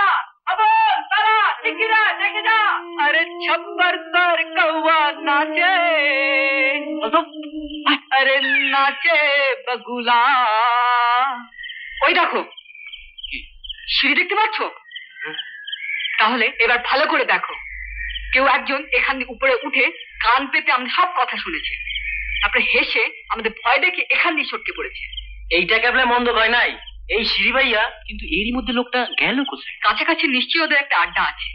আবল তারা টিকিরা দেখে যা। আরে ছপ্পর পার কৌয়া নাচে, আরে নাচে বগুলা। ওই দেখো, সিঁড়ি দেখতে পাচ্ছ? তাহলে এবার ভালো করে দেখো, কেউ একজন এখান উপরে উঠে কান পেতে আমাদের সব কথা শুনেছে, তারপরে হেসে আমাদের ভয় দেখে এখান দিয়ে সটকে পড়েছে। এইটা কেবল মন্দ হয় নাই, এই সিঁড়ি ভাইয়া। কিন্তু এরই মধ্যে লোকটা গেল কোথায়? কাছাকাছি নিশ্চয়ই ওদের একটা আড্ডা আছে,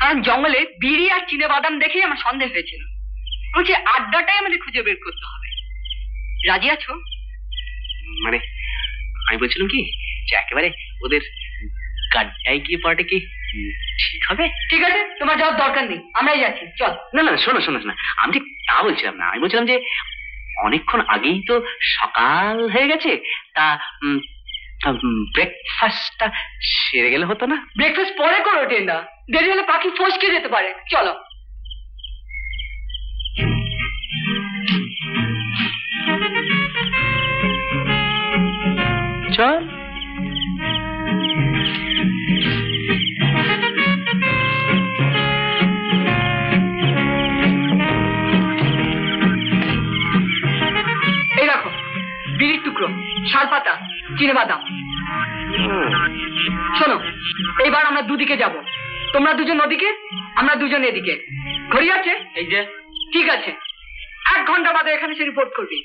কারণ জঙ্গলে বিড়ি আর চিনে বাদাম দেখেই আমার সন্দেহ হয়েছিল। বলছি আড্ডাটাই আমাদের খুঁজে বের করতে হবে। রাজি আছো? মানে আমি বলছিলাম কি যে একেবারে ওদের গাড্ডায় গিয়ে পড়াটা কি ঠিক হবে? ঠিক আছে, তোমার যাওয়ার দরকার নেই, আমরাই যাচ্ছি, চল। না না শোনো শোনো শোনো, আমি ঠিক তা বলছিলাম না। আমি বলছিলাম যে অনেকক্ষণ আগেই তো সকাল হয়ে গেছে, তা ব্রেকফাস্টটা সেরে গেলে হতো না? ব্রেকফাস্ট পরে করো টেন্ডা, দেরি হলে পাখি ফসকে যেতে পারে। চলো। চল। এই দেখো, বিড়ির টুকরো, শালপাতা, চিনে বাদাম। শোনো, এইবার আমরা দুদিকে যাব, তোমরা দুজন ওদিকে, আমরা দুজন এদিকে। ঘড়ি আছে? এই যে। ঠিক আছে, 1 ঘন্টা বাদে এখানে এসে রিপোর্ট করবি।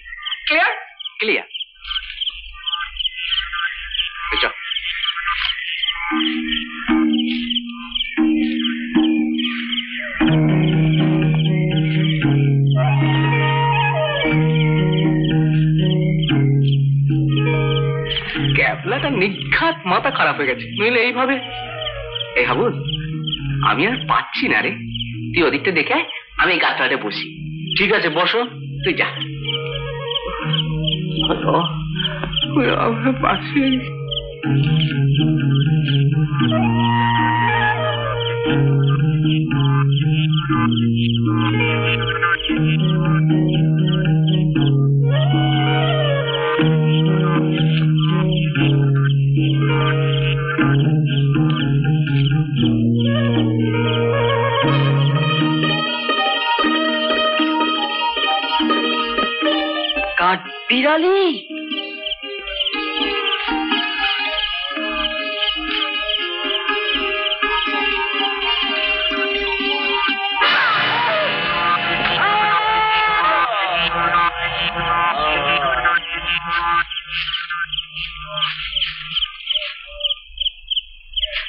ক্লিয়ার? ক্লিয়ার। চল। ক্যাবলাটা নিঘাত মাথা খারাপ হয়ে গেছে, নইলে এইভাবে। এই হাবুল, আমি আর পাচ্ছি না রে, তুই ওদিকটা দেখে আয়, আমি এই গাছটাতে বসি। ঠিক আছে, বসো, তুই যা। পাচ্ছি। কাঠবিড়ালি,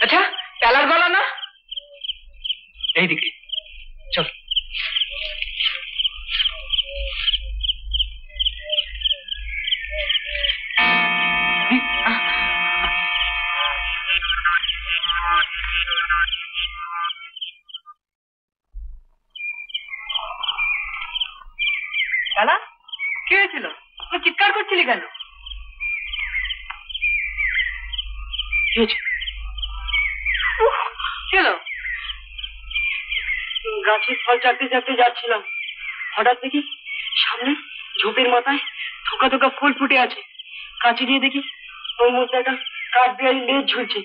আচ্ছা, তেলার গলা না? এইদিকে চল। কালা, কি হয়েছিল? তুই চিৎকার করছিলি কেন? কি হয়েছে? চলো, গাছের ফল চাটতে চাটতে যাচ্ছিলাম, হঠাৎ দেখি সামনে ঝোপের মাথায় থোকা থোকা ফুল ফুটে আছে। কাছে গিয়ে দেখি ওর মধ্যে একটা কাঠবিড়ালি লেজ ঝুলছে।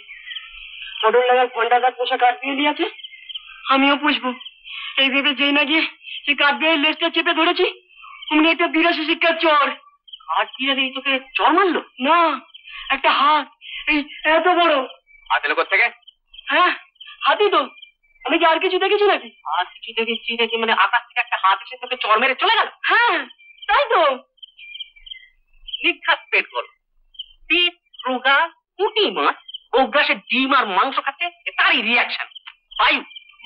মটর লাগার ঘন্টা কাঠ পোষা কাঠবিড়ালি আছে, আমিও পুষবো এই ভেবে যেই না গিয়ে সেই কাঠবিড়ালির লেজটা চেপে ধরেছি, অমনি একটা বিরাশি শিক্ষার চর। কাঠবিড়ালি তোকে চর মারলো? না, একটা হাত এই এত বড়। হাত এলো থেকে? হ্যাঁ, হাতি তো। আমি কি আর কিছু দেখেছি নাকি? আর কিছু দেখেছি দেখি মানে আকাশ থেকে একটা হাত এসে তোকে চর মেরে চলে গেল? হ্যাঁ, তাই তো। নিঘাত পেট গল। পিট, রোগা, পুঁটি মাছ, অভ্যাসে ডিম আর মাংস খাচ্ছে, তারই রিয়াকশন। বায়ু।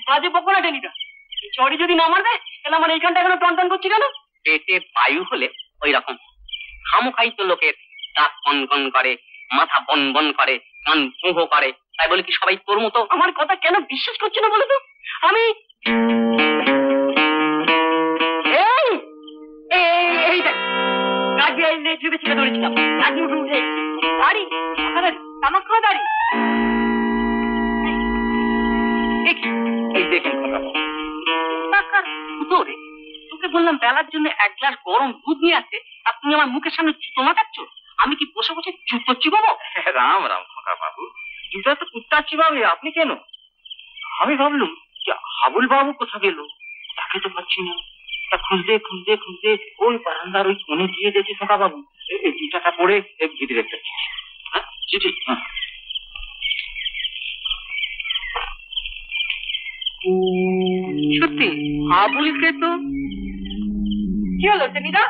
বাজে বকো না টেনিটা। চড়ি যদি না মারবে তাহলে আমার এইখানটা এখনো টনটন করছি কেন? পেটে বায়ু হলে ওই রকম। খামোখাই তো লোকের দাঁত কন কন করে, মাথা বন বন করে, কান পুঁহো করে, তাই বলে কি সবাই তোর মতো? আমার কথা কেন বিশ্বাস করছে না বলো তো? আমি এই দেখ, কাঠবিড়ালির লেজ ভেবে ছেড়ে ধরেছিলাম। দাঁড়ি উঠে উঠে দাঁড়ি, তামাক খাওয়া দাঁড়ি। এই দেখেন রে, তোকে বললাম বেলার জন্য 1 গ্লাস গরম দুধ নিয়ে আসতে, আর তুমি আমার মুখের সামনে জুতো মাটাচ্ছ। আমি কি বসে বসে জুতো চিবাবো? রাম রাম খোকা বাবু, জুতা তো কুত্তা চিবাবে, আপনি কেন? আমি ভাবলুম যে হাবুল বাবু কোথা গেল, তাকে তো পাচ্ছি না। তা খুঁজতে খুঁজতে খুঁজতে ওই বারান্দার ওই কোণে দিয়ে দেখি খোকা বাবু এই চিঠাটা পড়ে ভিতরে একটা চিঠি। হ্যাঁ, চিঠি। হ্যাঁ, সত্যি হাবুলকে তো। কি হলো টেনিদা?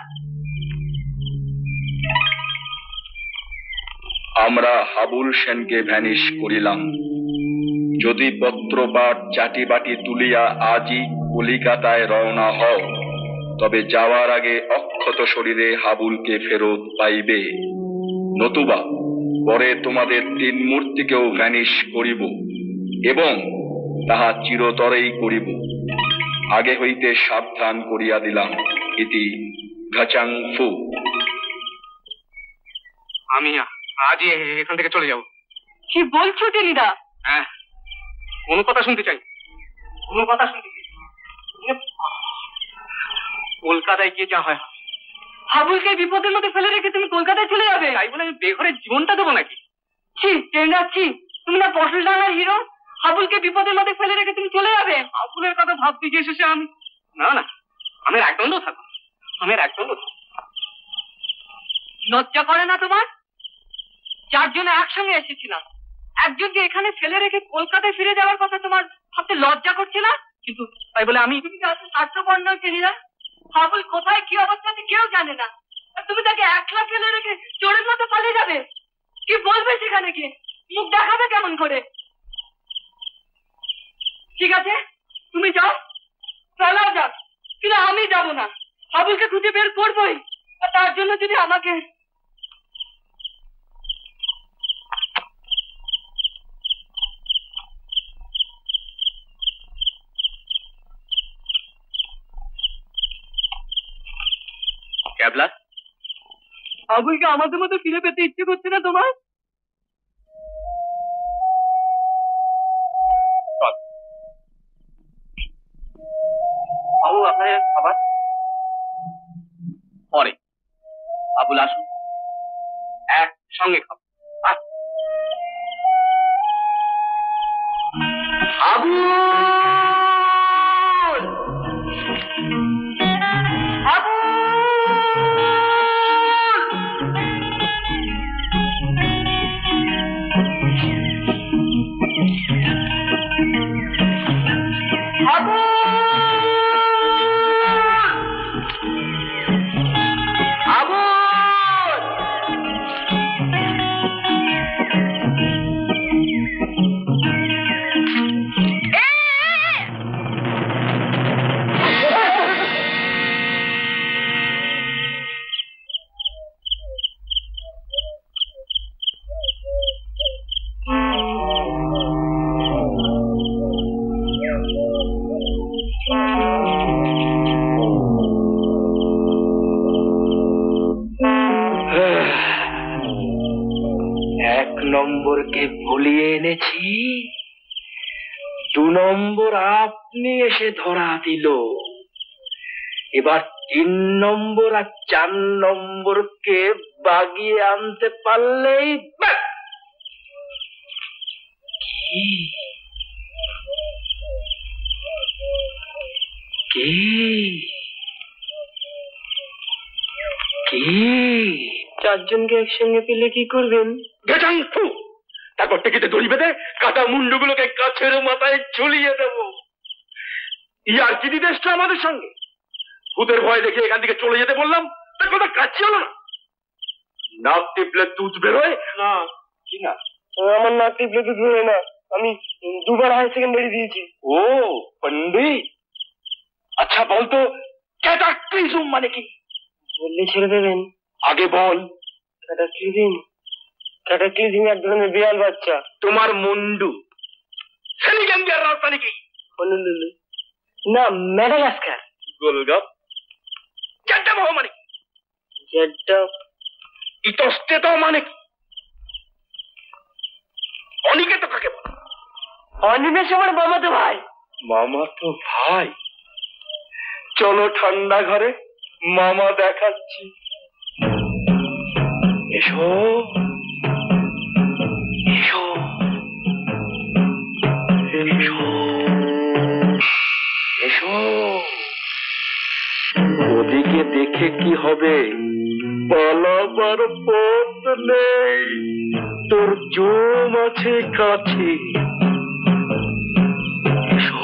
আমরা হাবুল সেনকে ভ্যানিশ করিলাম। যদি পত্রপাঠ চাটি বাটি তুলিয়া আজই কলিকাতায় রওনা হও, তবে যাওয়ার আগে অক্ষত শরীরে হাবুলকে ফেরত পাইবে, নতুবা পরে তোমাদের 3 মূর্তিকেও ভ্যানিশ করিব, এবং তাহা চিরতরেই করিব। আগে হইতে সাবধান করিয়া দিলাম। ইতি ঘাচাং ফু। আমি আজই এখান থেকে চলে যাব। কি বলছো টেনিদা? হ্যাঁ, কোনো কথা শুনতে চাই, কোনো কথা শুনতে চাই। কলকাতায় গিয়ে যা হয়। হাবুলকে বিপদের মধ্যে ফেলে রেখে তুমি কলকাতায় চলে যাবে? তাই বলে আমি বেঘরের জীবনটা দেবো নাকি? ছি টেনিদা, ছি, তুমি না ফসল ডাঙার হিরো, হাবুলকে বিপদের মধ্যে ফেলে রেখে তুমি চলে যাবে? হাবুলের কথা ভাবতে গিয়ে শেষে আমি না না, আমি একদণ্ড থাকবো, আমি একদণ্ড থাকবো। লজ্জা করে না তোমার? 4 জন একসঙ্গে এসেছিলাম, একজনকে এখানে ফেলে রেখে কলকাতায় ফিরে যাওয়ার কথা তোমার ভাবতে লজ্জা করছে না? কিন্তু তাই বলে আমি তুমি এত স্বার্থপর নয় টেনিদা। হাবুল কোথায় কি অবস্থাতে কেউ জানে না, আর তুমি তাকে একলা ফেলে রেখে চোরের মতো পালিয়ে যাবে? কি বলবে সেখানে গিয়ে? মুখ দেখাবে কেমন করে? ঠিক আছে তুমি যাও, ফেলাও যাক, কিন্তু আমি যাব না। হাবুলকে খুঁজে বের করবোই, আর তার জন্য যদি আমাকে ক্যাবলা, হাবুলকে আমাদের মতো ফিরে পেতে ইচ্ছে করছে না তোমার? বাবু আপনার খাবার পরে। আবুল আসুন, একসঙ্গে খাবো। এক নম্বরকে ভুলিয়ে এনেছি, 2 নম্বর আপনি এসে ধরা দিল। এবার 3 নম্বর আর 4 নম্বরকে বাগিয়ে আনতে পারলেই ব্যাস। কি কি 4 জনকে একসঙ্গে পেলে কি করবেন? তারপর টিকিতে দড়ি বেঁধে কাটা মুন্ডুগুলোকে গাছের মাথায় ঝুলিয়ে দেবো। ইয়ার কি দিতে এসছো আমাদের সঙ্গে? ভূতের ভয় দেখে এখান থেকে চলে যেতে বললাম, তার কথা কাছে হলো না। নাক টিপলে তুত বেরোয় না? কি না? আমার নাক টিপলে তো ধরে না, আমি 2 বার হাই সেকেন্ডারি দিয়েছি। ও পন্ডিত, আচ্ছা বলতো ক্যাটাক্লিজম মানে কি? বললে ছেড়ে দেবেন? আগে বল। ক্যাটাক্লিজম এক ধরনের বিড়াল বাচ্চা। তোমার মুন্ডু সেনিগাম্বিয়ার রাজধানী কি? হনুলুলু না, ম্যাডাগাস্কার। গোলগাপ জেড্ডা বহু মানে কি? জেড্ডা ইতস্তে তো মানে কি? অনিকে তো কাকে বল? অনিমেষ আমার মামাতো ভাই। মামাতো ভাই? চলো ঠান্ডা ঘরে, মামা দেখাচ্ছি। এসো এসো এসো এসো। ওদিকে দেখে কি হবে? পালাবার পথ নেই, তোর জম আছে কাছে। এসো।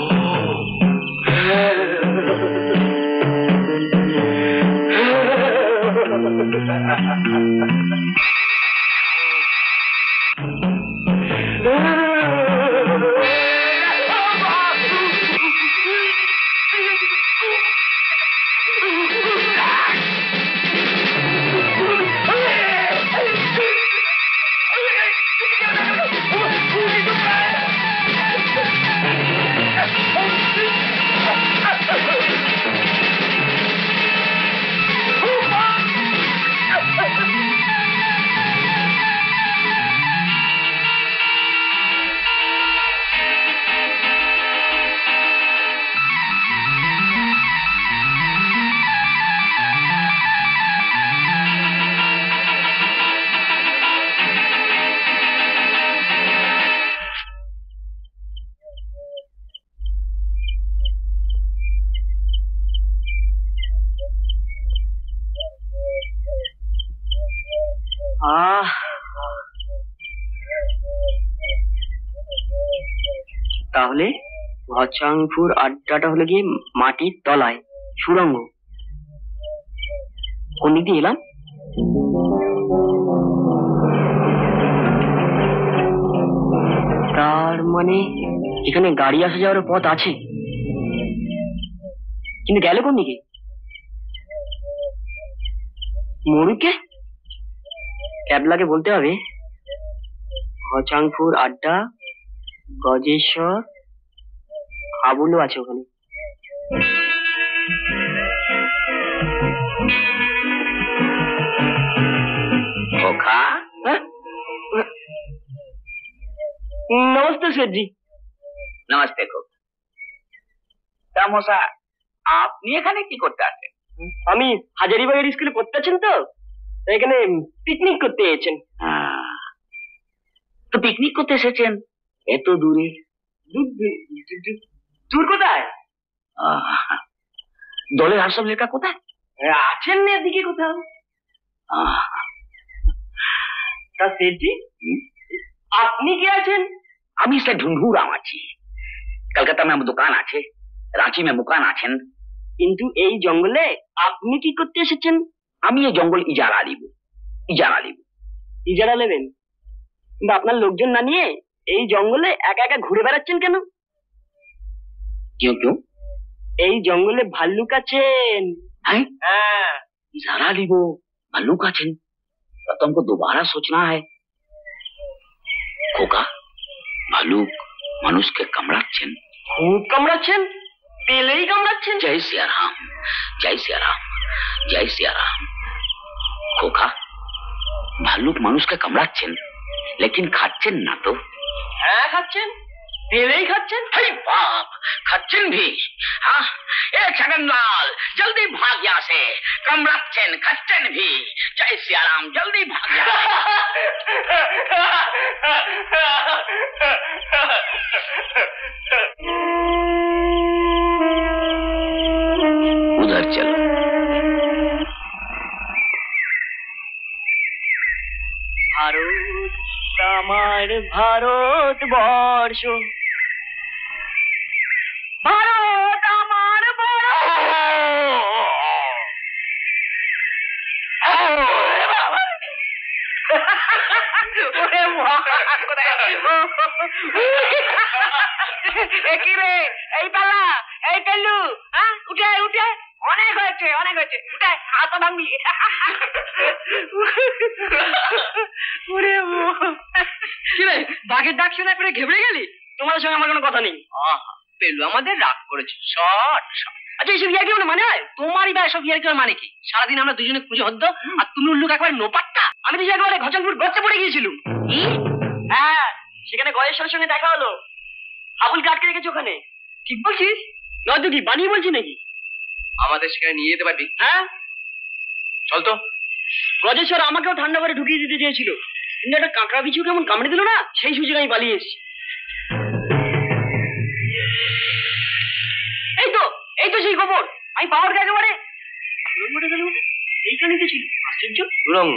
তাহলে ঘচাংপুর আড্ডাটা হলো গিয়ে মাটির তলায় সুড়ঙ্গ। কোন দিক দিয়ে এলাম? তার মানে এখানে গাড়ি আসা যাওয়ার পথ আছে, কিন্তু গেল কোন দিকে? মরুকে ক্যাবলাকে বলতে হবে ঘচাংপুর আড্ডা, গজেশ্বর, আবুলও আছে ওখানে। খোকা, নমস্তে শেঠজি। নমস্তে খোকা। তা মশা, আপনি এখানে কি করতে আসেন? আমি হাজারিবাগের স্কুলে পড়তে আছেন তো, তাই এখানে পিকনিক করতে এসেছেন। তো পিকনিক করতে এসেছেন এত দূরে? দূর কোথায়? দলের আসল লেখা কোথায়? আছেন না এদিকে কোথাও। তা শেঠজি, আপনি কে আছেন? আমি সে ढूंढूराम আছি। কলকাতা में दुकान আছে, রাঁচি में मुकान আছেন। কিন্তু এই জঙ্গলে আপনি কি করতে এসেছেন? আমি এই জঙ্গল ইজারা নিব। ইজারা নেবেন? কিন্তু আপনার লোকজন না নিয়ে এই জঙ্গলে একা একা ঘুরে বেড়াচ্ছেন কেন? क्यों? এই জঙ্গলে ভাল্লুক আছেন। हैं? হ্যাঁ। इजारा लिबो, भालूक आछेन, तो तुमको दोबारा सोचना है। खोका, भालूक মানুষকে কামড়াচ্ছেন। খুব কামড়াচ্ছেন? পেলেই কামড়াচ্ছেন? जय सिया राम, जय सिया राम, जय सिया राम। खोका, भालूक মানুষকে কামড়াচ্ছেন, लेकिन খাচ্ছেন না তো? হ্যাঁ খাচ্ছেন, পেলেই খাচ্ছেন। हे बाप, খাচ্ছেন भी? हाँ, ए छगनलाल, जल्दी भाग यहाँ से। কামড়াচ্ছেন, খাচ্ছেন भी। जय सिया राम, जल्दी भाग यहाँ से। उधर चलो। ভারত আমার ভারতবর্ষ, ভারত আমার কি রে এই পালা, এই পেলু, উঠে উঠে, অনেক হয়েছে অনেক হয়েছে, উঠে হাত ভাঙবি। কিরে বাঘের ডাক শুনে করে ঘেবড়ে গেলি? তোমাদের সঙ্গে আমার কোনো কথা নেই। পেলু আমাদের রাগ করেছে, শট শট। আচ্ছা এইসব ইয়ার্কি মানে হয়? তোমারই বা এসব ইয়ার্কি মানে কি? সারাদিন আমরা দুজনে খুঁজে হদ্দ, আর তুমি উল্লুক একবার নোপাট্টা। আমি তো একবারে ঘচলপুর গর্তে পড়ে গিয়েছিলুম। হ্যাঁ, সেখানে গয়েশ্বরের সঙ্গে দেখা হলো। আবুলকে আটকে রেখেছি ওখানে। ঠিক বলছিস? নয়তো কি বানিয়ে বলছি নাকি? আমাদের সেখানে নিয়ে যেতে পারবি? হ্যাঁ চল তো। গজেশ্বর আমাকেও ঠান্ডা করে ঢুকিয়ে দিতে চেয়েছিল, কিন্তু একটা কাঁকড়া বিছু কেমন কামড়ে দিল না, সেই সুযোগ আমি পালিয়ে এসেছি। এই তো সেই খবর আমি পাওয়ার একেবারে এইখানে তো ছিল। আশ্চর্য, সুরঙ্গ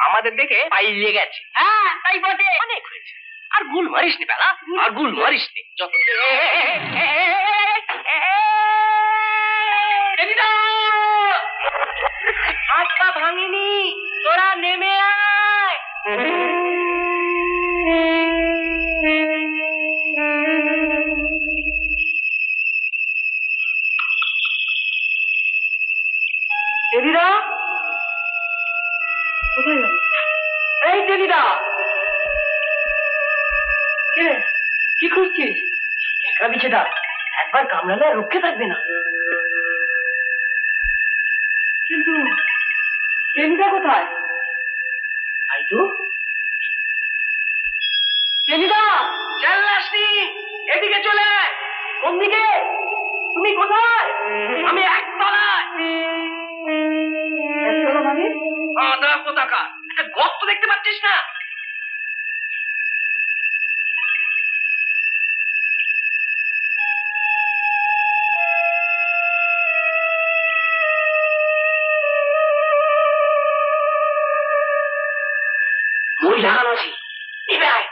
আমাদের দেখে পাইয়ে গেছে। হ্যাঁ তাই বটে। অনেক হয়েছে, আর গুল মারিস নি বেলা, আর গুল মারিস নি। যত হাত পা ভাঙিনি, তোরা নেমে আয়। টেনিদা কোথায় গেল? এই টেনিদা, কি খুঁজছিস? একটা বিছেটা একবার কামড়ালে রক্ষে থাকবে না। কিন্তু টেনিদা কোথায়? তাই তো টেনিদা, চল আসনি, এদিকে চলে আয়। কোন দিকে? তুমি কোথায়? আমি একতলায়। একতলা মানে? আদা কোথাকা, একটা গর্ত দেখতে পাচ্ছিস না? মই লাগানো আছে, নিবে আয়।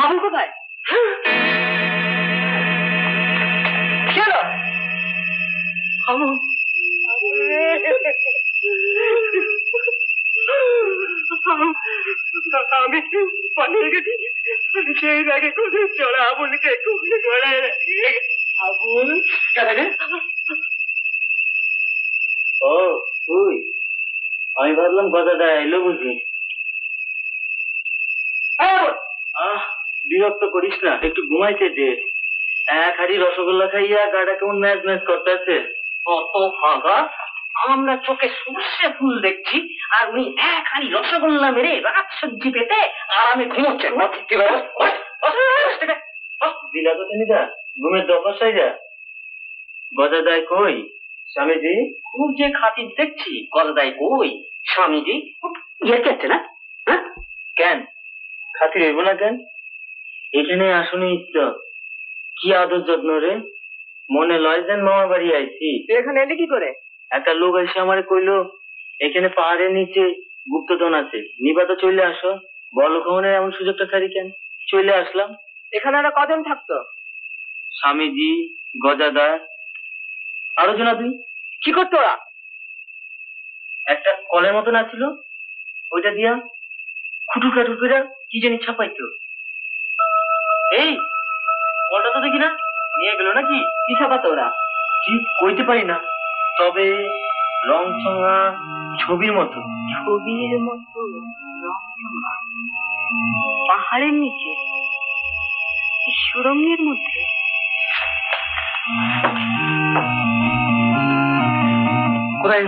হাবুল কোথায়? চলো হাবুল, আমি পালিয়ে গেছি সেই আগে কোথায় চড়া আবুলকে খুবই গড়ায় আবুল। ও তুই? আমি ভাবলাম গদাদা এলো বুঝি। বিরক্ত করিস না, একটু ঘুমাইতে দে। এক হাড়ি রসগোল্লা খাইয়া গাড়া কেমন ম্যাচ ম্যাচ করতেছে। কত ফাঁকা, আমরা চোখে সর্ষে ফুল দেখছি আর উনি এক হাড়ি রসগোল্লা মেরে রাত সবজি পেতে আরামে ঘুমোচ্ছেন। দিলা তো নিদা ঘুমের দফা সাইরা। গদাদাই কই? স্বামীজি খুব যে খাতির দেখছি, গদাদাই কই? স্বামীজি ইয়ে কেছে না? হ্যাঁ কেন খাতির হইব না কেন? এখানে আসুনি তো কি আদর যত্ন রে, মনে লয় যেন মামার বাড়ি আইছি। এখানে এলে কি করে? একটা লোক এসে আমারে কইলো এখানে পাহাড়ের নিচে গুপ্তধন আছে, নিবা তো চলে আসো। বলো কখনো এমন সুযোগটা ছাড়ি কেন? চলে আসলাম। এখানে আর কজন থাকতো? স্বামীজি, গজাদা, আরো জনা দুই। কি করতো ওরা? একটা কলের মতন আছিল, ওইটা দিয়া খুটুর খাটুর করে কি জানি ছাপাইতো। এই কলটা তো দেখি না, নিয়ে গেল নাকি? কি ছাপাতো ওরা? ঠিক কইতে পারি না, তবে রং চঙা ছবির মতো। ছবির মতো রংচঙা পাহাড়ের নিচে সুরঙ্গের মধ্যে। কোথায়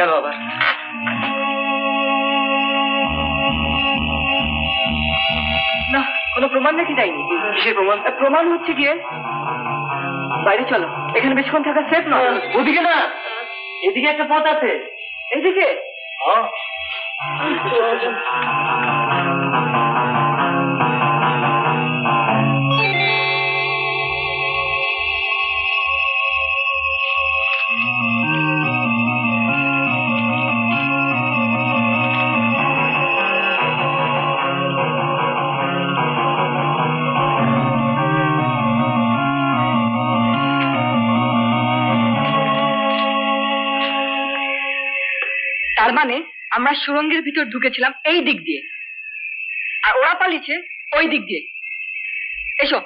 গেল আবার? না, কোনো প্রমাণ নাকি যায়নি। কিসের প্রমাণ? প্রমাণ হচ্ছে গিয়ে বাইরে চলো, এখানে বেশিক্ষণ থাকা সেফ নয়। ওদিকে না, এদিকে একটা পথ আছে। এইদিকে? তার মানে আমরা সুরঙ্গের ভিতর ঢুকেছিলাম এই দিক দিয়ে, আর ওরা পালিয়েছে ওই দিক দিয়ে। এসো।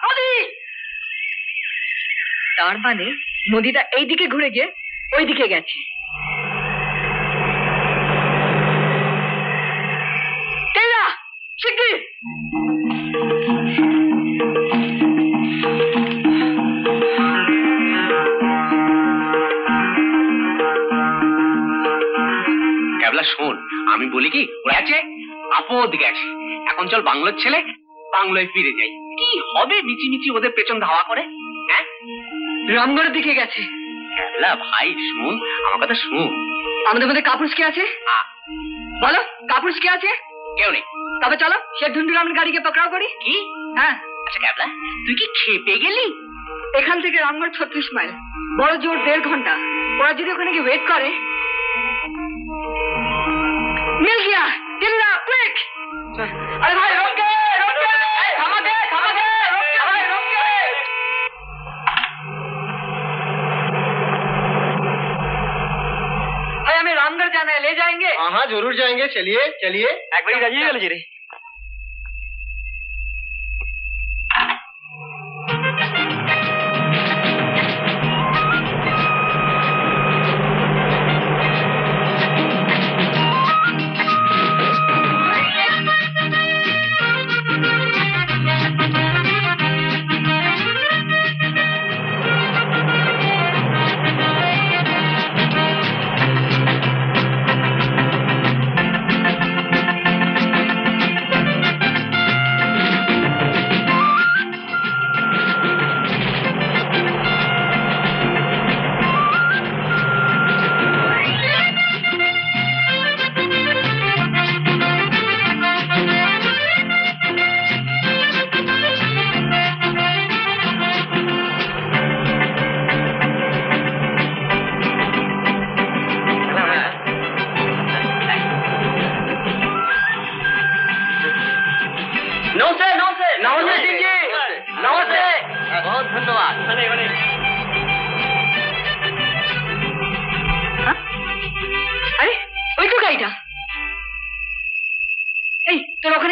নদী! তার মানে নদীটা এই দিকে ঘুরে গিয়ে ওই দিকে গেছে। শিগগির! শোন, আমি বলি কি, ওরা আছে আপদ গেছে, এখন চল বাংলোর ছেলে বাংলোয় ফিরে যাই। কি হবে মিচিমিচি ওদের পেছন ধাওয়া করে? হ্যাঁ, রামগড়ের দিকে গেছে। ক্যাবলা ভাই শুন, আমার কথা শুন। আমাদের মধ্যে কাপুরুষ কে আছে? বলো, কাপুরুষ কে আছে? কেউ নেই। তবে চলো সে ঢুন্ডুরামের গাড়িকে পকড়াও করি। কি? হ্যাঁ। আচ্ছা ক্যাবলা, তুই কি খেপে গেলি? এখান থেকে রামগড় 36 মাইল, বড় জোর 1.5 ঘন্টা। ওরা যদি ওখানে গিয়ে ওয়েট করে। मिल गया, गिरना, क्विक! अरे भाई रोक के, थमा दे, रोक के भाई, रोक के! भाई हमें रामगढ़ जाना है, ले जाएंगे? हाँ जरूर जाएंगे, चलिए चलिए। एक बार जाइए गल जी रे।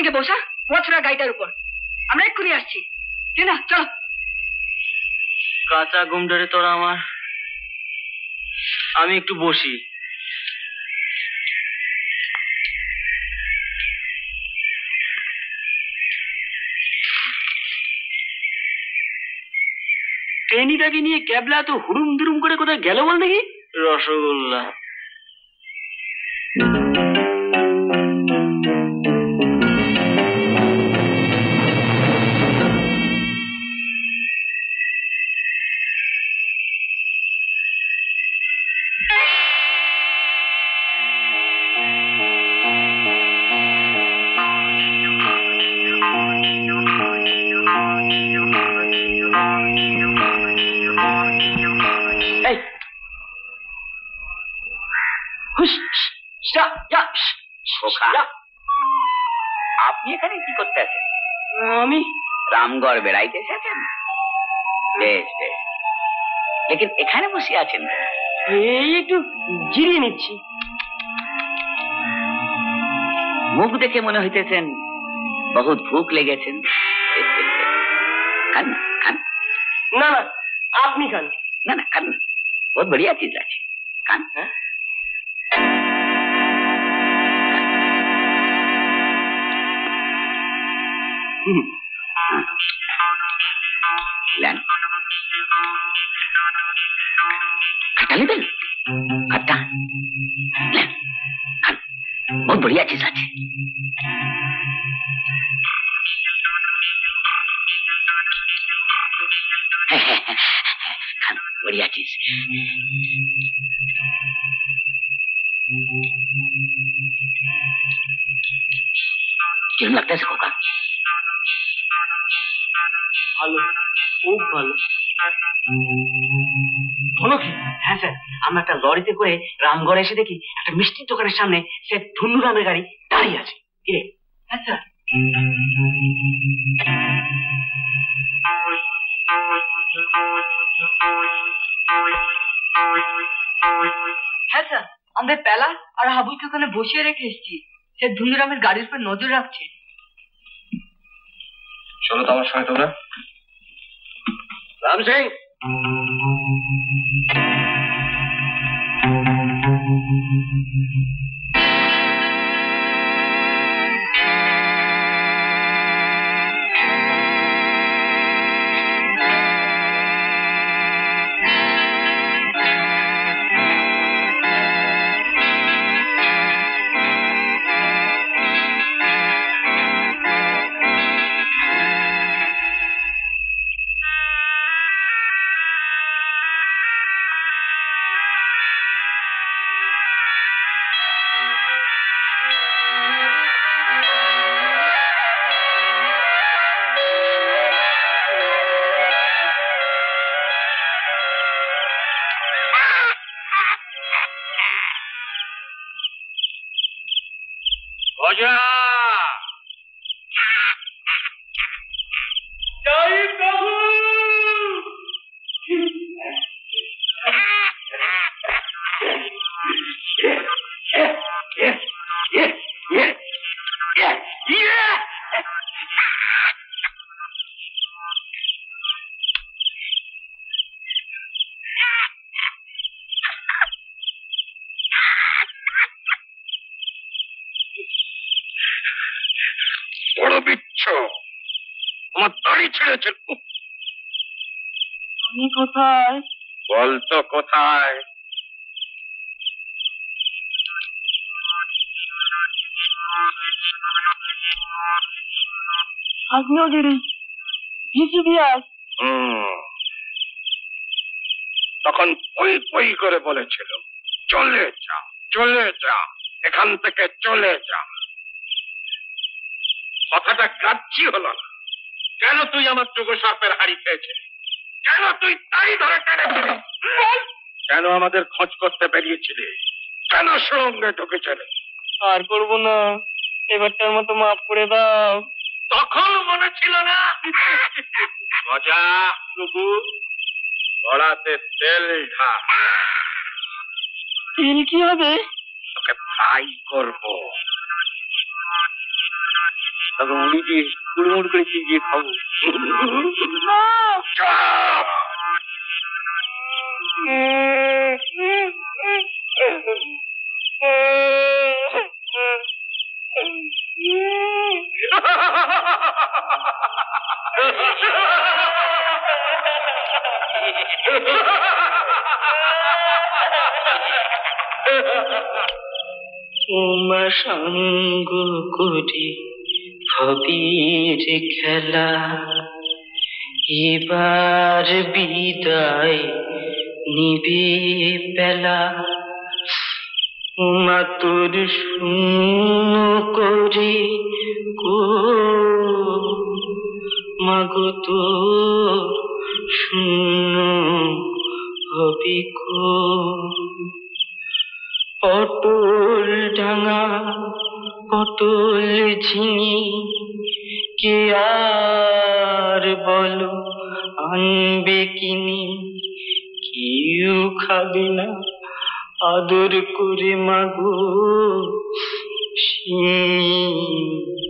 ওখানে গিয়ে বসা, বছরা গাড়িটার উপর। আমরা এক্ষুনি আসছি। না চলো। কাঁচা ঘুম ধরে তোরা আমার, আমি একটু বসি। ট্রেনিটাকে নিয়ে ক্যাবলা তো হুড়ুম দুরুম করে কোথায় গেল বল দেখি। রসগোল্লা। আপনি এখানে কি করতে আছেন? আমি রামগড় বেড়াইতে এসেছেন? বেশ বেশ, লেকিন এখানে বসে আছেন? এই একটু জিরিয়ে নিচ্ছি। মুখ দেখে মনে হইতেছেন বহুত ভুক লেগেছেন। খান না, খান। না না, আপনি খান। না না, খান না, বহুত বড়িয়া চিজ আছে, খান। खट्टा ले दें? खट्टा ले, खान, बहुत बढ़िया चीज आज। खान, बढ़िया चीज। किरण लगता है सबको का? ভালো, খুব ভালো। বলো কি? হ্যাঁ স্যার, আমরা একটা লরিতে করে রামগড়ে এসে দেখি একটা মিষ্টির দোকানের সামনে সে ধুন্নুরামের গাড়ি দাঁড়িয়ে আছে। কিরে? হ্যাঁ স্যার। হ্যাঁ স্যার, আমাদের পেলা আর হাবুকে ওখানে বসিয়ে রেখে এসেছি। সে ধুন্নুরামের গাড়ির উপর নজর রাখছে। চলো তো আমার সঙ্গে তোমরা। রাম সিং, বড় বিচ্ছ আমার দাড়ি ছেড়েছে। আমি কোথায়? বলতো কোথায়? আগ্নেয়গিরি, ভিসিবিআর। তখন পই পই করে বলেছিল চলে যা, চলে যা, এখান থেকে চলে যা। কথাটা কাচ্ছি হলো না। কেন তুই আমার চোখে সাপের হাড়ি খেয়েছিলি? কেন তুই তাই ধরে টেনেছিলি? কেন আমাদের খোঁজ করতে বেরিয়েছিলি? কেন সঙ্গে ঢুকেছিলে? আর করবো না, এবারটার মতো মাফ করে দাও। তখন মনে ছিল না? মজা টুকু গড়াতে তেল ঢাল। তেল কি হবে? তোকে ফ্রাই করবো। তখন মুড়ি দিয়ে কুড়মুড় করে চিবিয়ে খাবো। উমা সঙ্গ করি ভবির খেলা, এবার বিদায় নিবে বেলা। উমা তোর শূন্য করে গো মাগো তোর শূন্য হবে গো। পটল ডাঙা পটল ঝিঙে কে আর বলো আনবে কিনে, কেউ খাবে না আদর করে মাগো শিঙি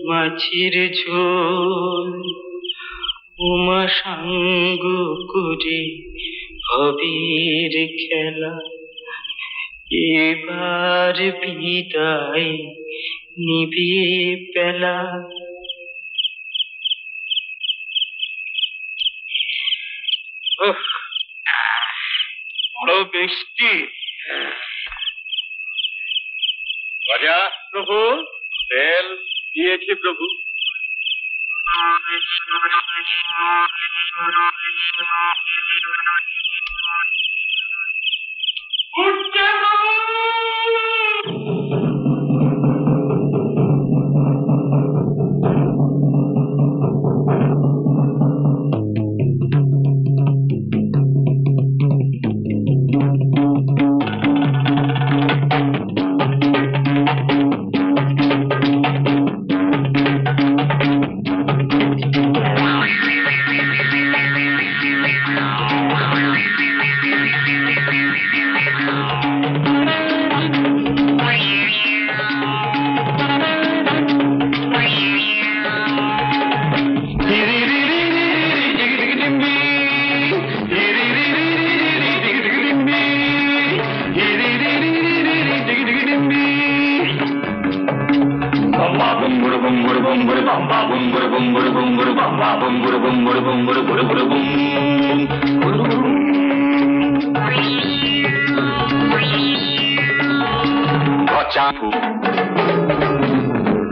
মাছের ঝোল। উমা সাঙ্গ করে ভবের খেলা, এবার বিদায় নিবে বেলা। বড় বৃষ্টি। রাজা প্রভু, তেল দিয়েছি প্রভু।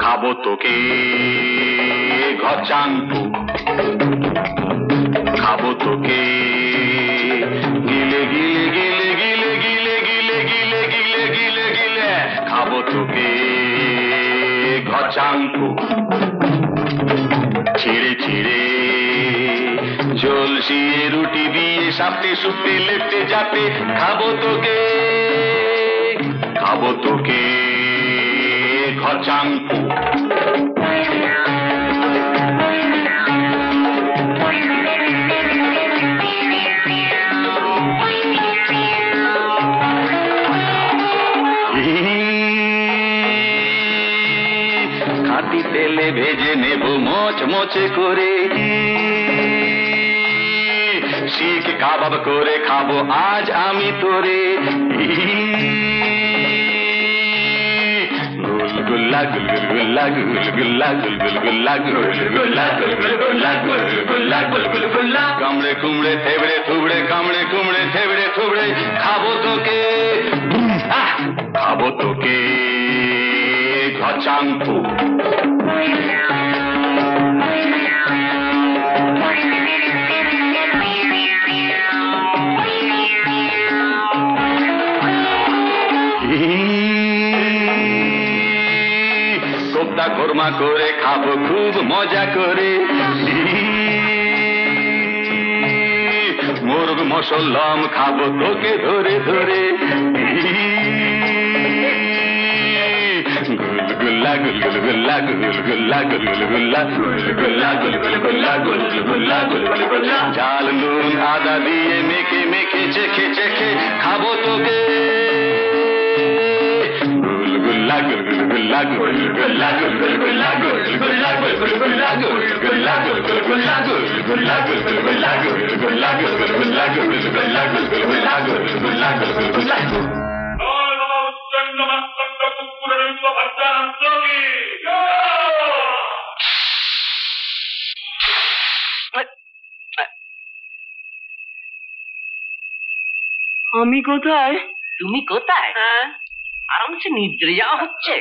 খাবো তোকে ঘচাংপু, খাবো তোকে গিলে গিলে গিলে গিলে গিলে গিলে গিলে গিলে গিলে গিলে, খাবো তোকে ঘচাংপু। ছিঁড়ে ছিঁড়ে ঝলসিয়ে রুটি দিয়ে সাপটে সুপটে লেপটে যাতে, খাবো তোকে খাবো তোকে ঘচাংপু। খাঁটি তেলে ভেজে নেব মচমচে করে, শিখ কাবাব করে খাবো আজ আমি তোরে। গুলগুল্লা গুলগুল্লা গুলগুল্লা গুলগুল্লা গুলগুল্লা গুলগুল্লা গুলগুল্লা গুলগুল্লা, কামড়ে কুমড়ে থেবড়ে থুবড়ে কামড়ে কুমড়ে থেবড়ে থুবড়ে, খাবো তোকে খাবো তোকে ঘচাংপু। কোপ্তা কোরমা করে খাবো খুব মজা করে, মুরগ মশলম খাবো তোকে ধরে ধরে। গুলগুল্লা গুলগুল্লা গুলগুল্লা গুলগুল্লা গুলগুল্লা গুলগুল্লা গুলগুল্লা গুলগুল্লা, ঝাল নুন আদা দিয়ে মেখে মেখে চেখে চেখে খাবো তোকে। গুলগুল্লা আমি কোথায়? তুমি কোথায়? আরামসে নিদ্রে যাওয়া হচ্ছে।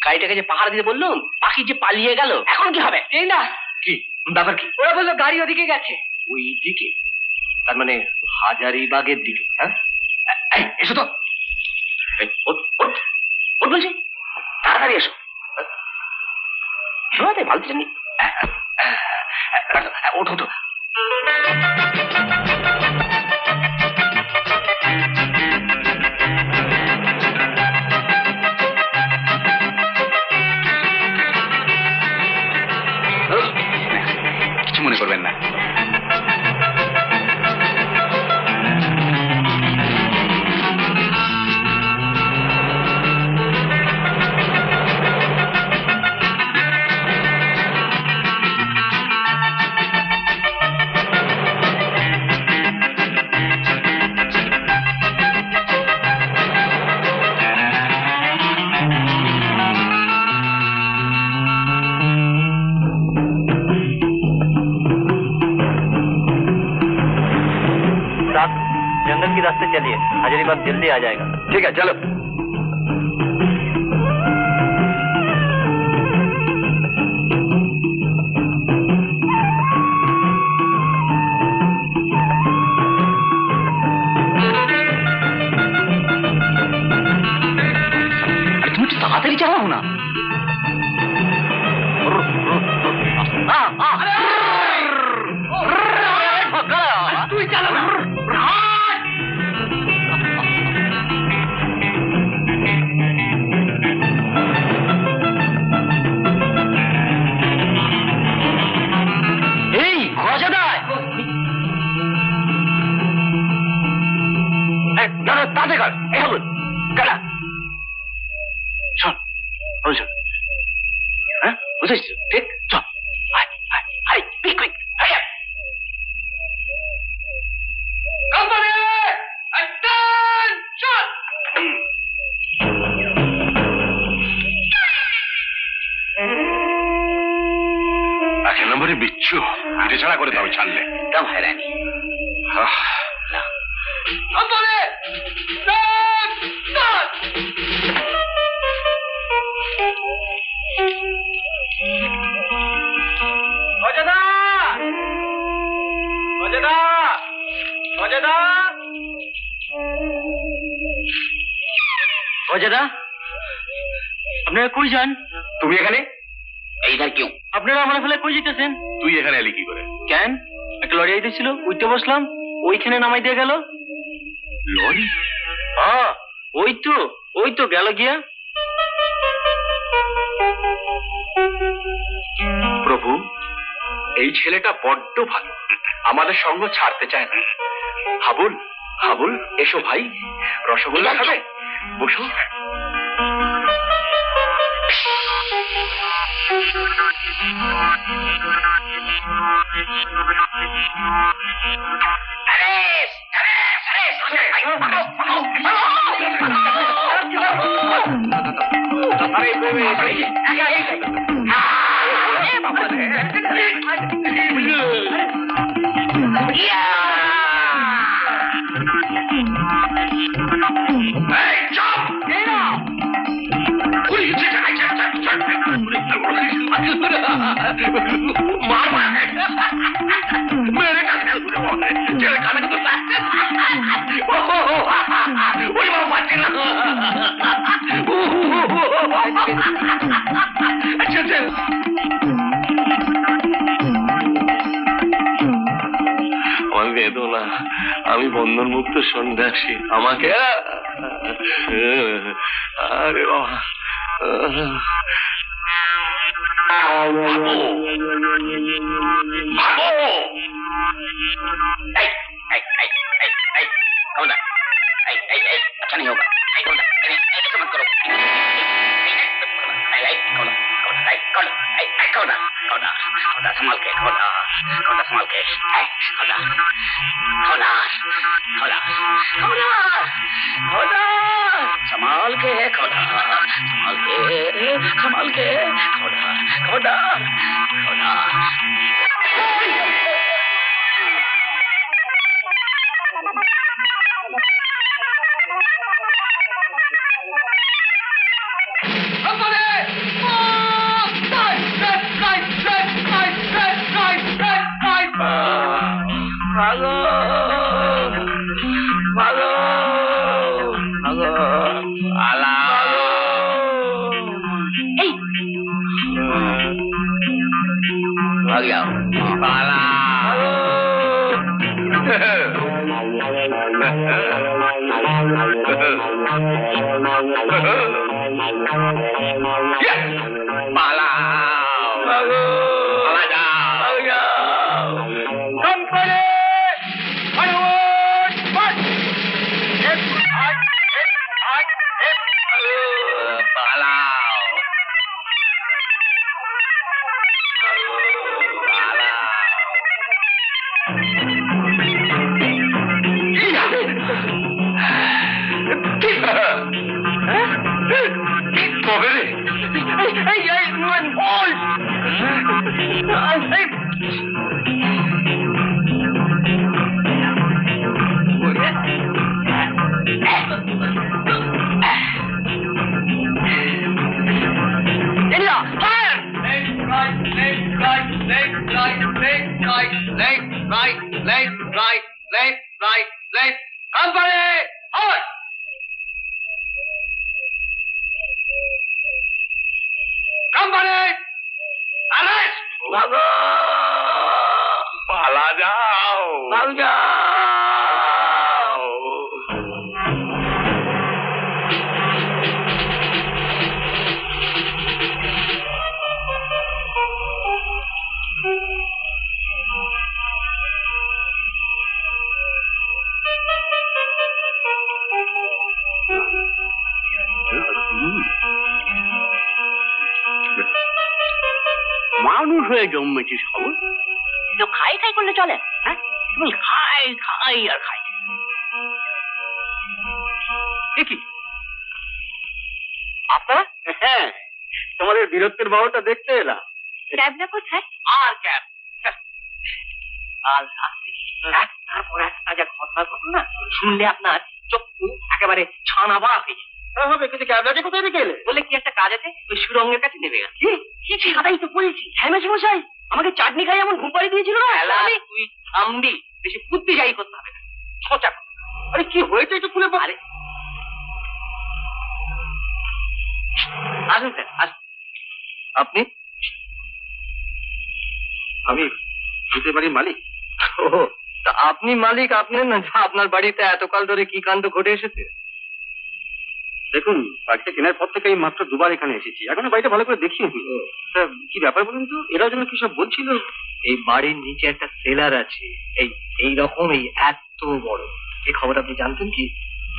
গাড়িটাকে যে পাহাড় দিতে বললাম, পাখি যে পালিয়ে গেল, এখন কি হবে? এই না, কি ব্যাপার? কি ওরা বললো গাড়ি ওদিকে গেছে। ওই দিকে? তার মানে হাজারিবাগের দিকে? হ্যাঁ, এসো তো, ওর বলছি তাড়াতাড়ি এসো। বালতি জানি, ওঠো তো। কিছু মনে করবেন না। जंगल के रास्ते चलिए, हजारीबाग जल्दी आ जाएगा। ठीक है, चलो। तुम ताड़ाताड़ी चलाओ ना। तू चला ना। ঠিক চল, নম্বরে বিচ্ছু এটা ছাড়া করে দাও, ছাড়লে একদম হয়রানি। অজাদা, আপনারা কই যান? তুমি এখানে? এইবার কেউ আপনারা আমার ফেলে কই যেতেছেন? তুই এখানে এলি কি করে? কেন, একটা লরি আইতেছিল, উঠতে বসলাম, ওইখানে নামাই দিয়ে গেল। লরি? হ্যাঁ, ওই তো গেল গিয়া। প্রভু, এই ছেলেটা বড্ড ভালো, আমাদের সঙ্গ ছাড়তে চায় না। হাবুল, হাবুল, এসো ভাই, রসগোল্লা খাবে? বসো। বেদো না, আমি বন্ধন মুক্ত সন্ন্যাসী, আমাকে আরে বাবা अच्छा नहीं होगा, ऐसा मत करो। ওকে খোদা খোদা খোদা খোদা খোদা संभाल के खोदा संभाल के खोदा खोदा खोदा भागो भागो भागो आला भाग जाओ पाला पाला भागो पाला जाओ कंपनी মানুষ হয়ে জন্মেছিস খবর তো খাই খাই করলে চলে হ্যাঁ খাই খাই আর খাই কি আপনারা হ্যাঁ তোমাদের বীরত্বের বাবুটা দেখতে এলাম ক্যাবটা কোথায় আর ক্যাব তারপর একটা যা ঘটনা শুনলে আপনার চক্ষু একেবারে ছানা বাড়া হয়ে যায় হবে কিন্তু ক্যাবলাকে কোথায় রেখে এলে বলে কি একটা কাজ আছে ওই সুরঙ্গের কাছে নেবে কি সাদাই তো বলেছি হ্যাঁ মেশি মশাই আমাকে চাটনি খাই এমন ঘুম পাড়ি দিয়েছিল না তুই থামবি বেশি বুদ্ধি যাই করতে হবে না ছোচা আরে কি হয়েছে একটু খুলে আরে আসুন স্যার আসুন আপনি আমি ভূতের বাড়ির মালিক ও তা আপনি মালিক আপনার না আপনার বাড়িতে এতকাল ধরে কি কাণ্ড ঘটে এসেছে দেখুন বাড়িটা কেনার পর থেকে এই মাত্র দুবার এখানে এসেছি এখনো বাড়িটা ভালো করে দেখিনি তা কি ব্যাপার বলুন তো এরা যেন কি সব বলছিল এই বাড়ির নিচে একটা সেলার আছে এই রকম এই এত বড় এই খবর আপনি জানতেন কি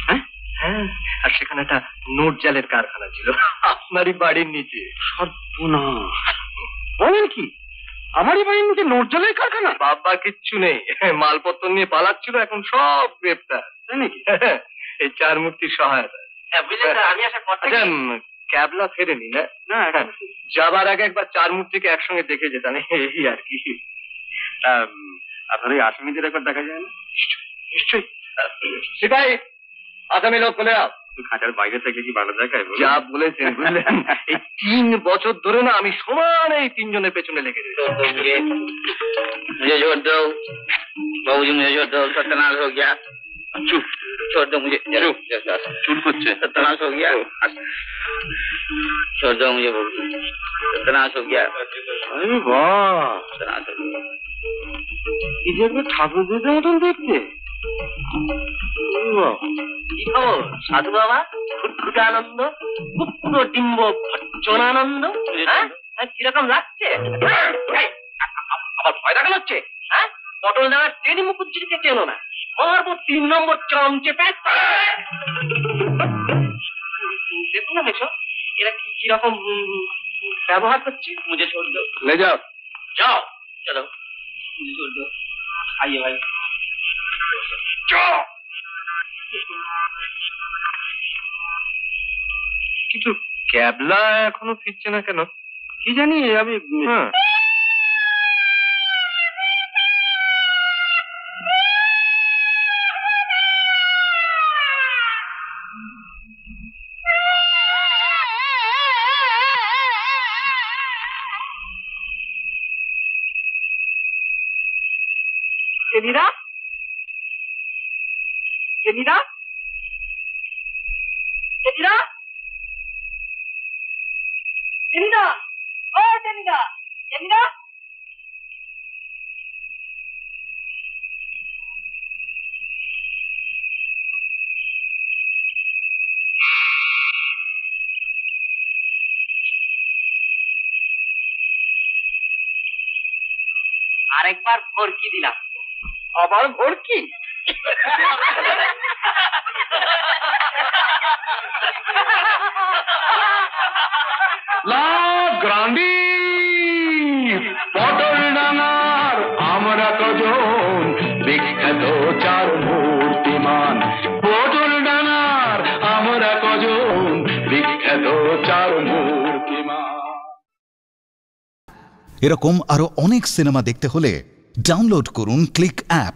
হ্যাঁ হ্যাঁ আর সেখানে একটা নোট জালের কারখানা ছিল আপনারই বাড়ির নিচে সর্বনাশ বলেন কি আমারই বাড়ির নিচে নোট জালের কারখানা বাবা কিচ্ছু নেই মালপত্র নিয়ে পালাচ্ছিল এখন সব গ্রেপ্তার তাই নাকি এই চার মূর্তির সহায়তা আমি আসার পর ক্যাবলা ফেরেনি না যাবার আগে একবার চার মূর্তিকে একসঙ্গে দেখে যেতাম এই আর কি আপনার ওই আসামিদের একবার দেখা যায় না নিশ্চয়ই সেটাই আসামি লোক বলে খাঁচার বাইরে থেকে কি ভালো দেখায় যা বলেছেন বুঝলেন এই 3 বছর ধরে না আমি সমান এই তিনজনের পেছনে লেগে मुझे छोड़ दो बाबूजी मुझे छोड़ दो सत्यानाश हो गया चुप छोड़ दो मुझे चुप कुछ सत्यानाश हो गया छोड़ दो मुझे बाबूजी सत्यानाश हो गया अरे वाह सत्यानाश हो गया এই যে একটা ঠাকুর দিতে মতন দেখতে কি খবর সাধু বাবা খুটখুটে আনন্দ পুরো ডিম্ব ভর্জনানন্দ কিরকম লাগছে আবার ভয় দেখানো হচ্ছে হ্যাঁ পটল ডাঙার টেনি মুখুজ্জিকে চেনো না মারবো 3 নম্বর চাম চেপে দেখুন না দেখো এরা কিরকম ব্যবহার করছে मुझे छोड़ दो ले जाओ যাও চলো आइए भाई কিন্তু ক্যাবলা এখনো ফিরছে না কেন কি জানি আমি টেনিদা টেনিদা টেনিদা টেনিদা ও টেনিদা টেনিদা আরেকবার ভরকি দিলাম আবার ভর্তি লা গ্রান্ডি পটল ডাঙার আমরা কজন বিখ্যাত চার মূর্তিমান পটল ডাঙার আমরা কজন বিখ্যাত চার মূর্তিমান। এরকম আরো অনেক সিনেমা দেখতে হলে ডাউনলোড করুন ক্লিক অ্যাপ।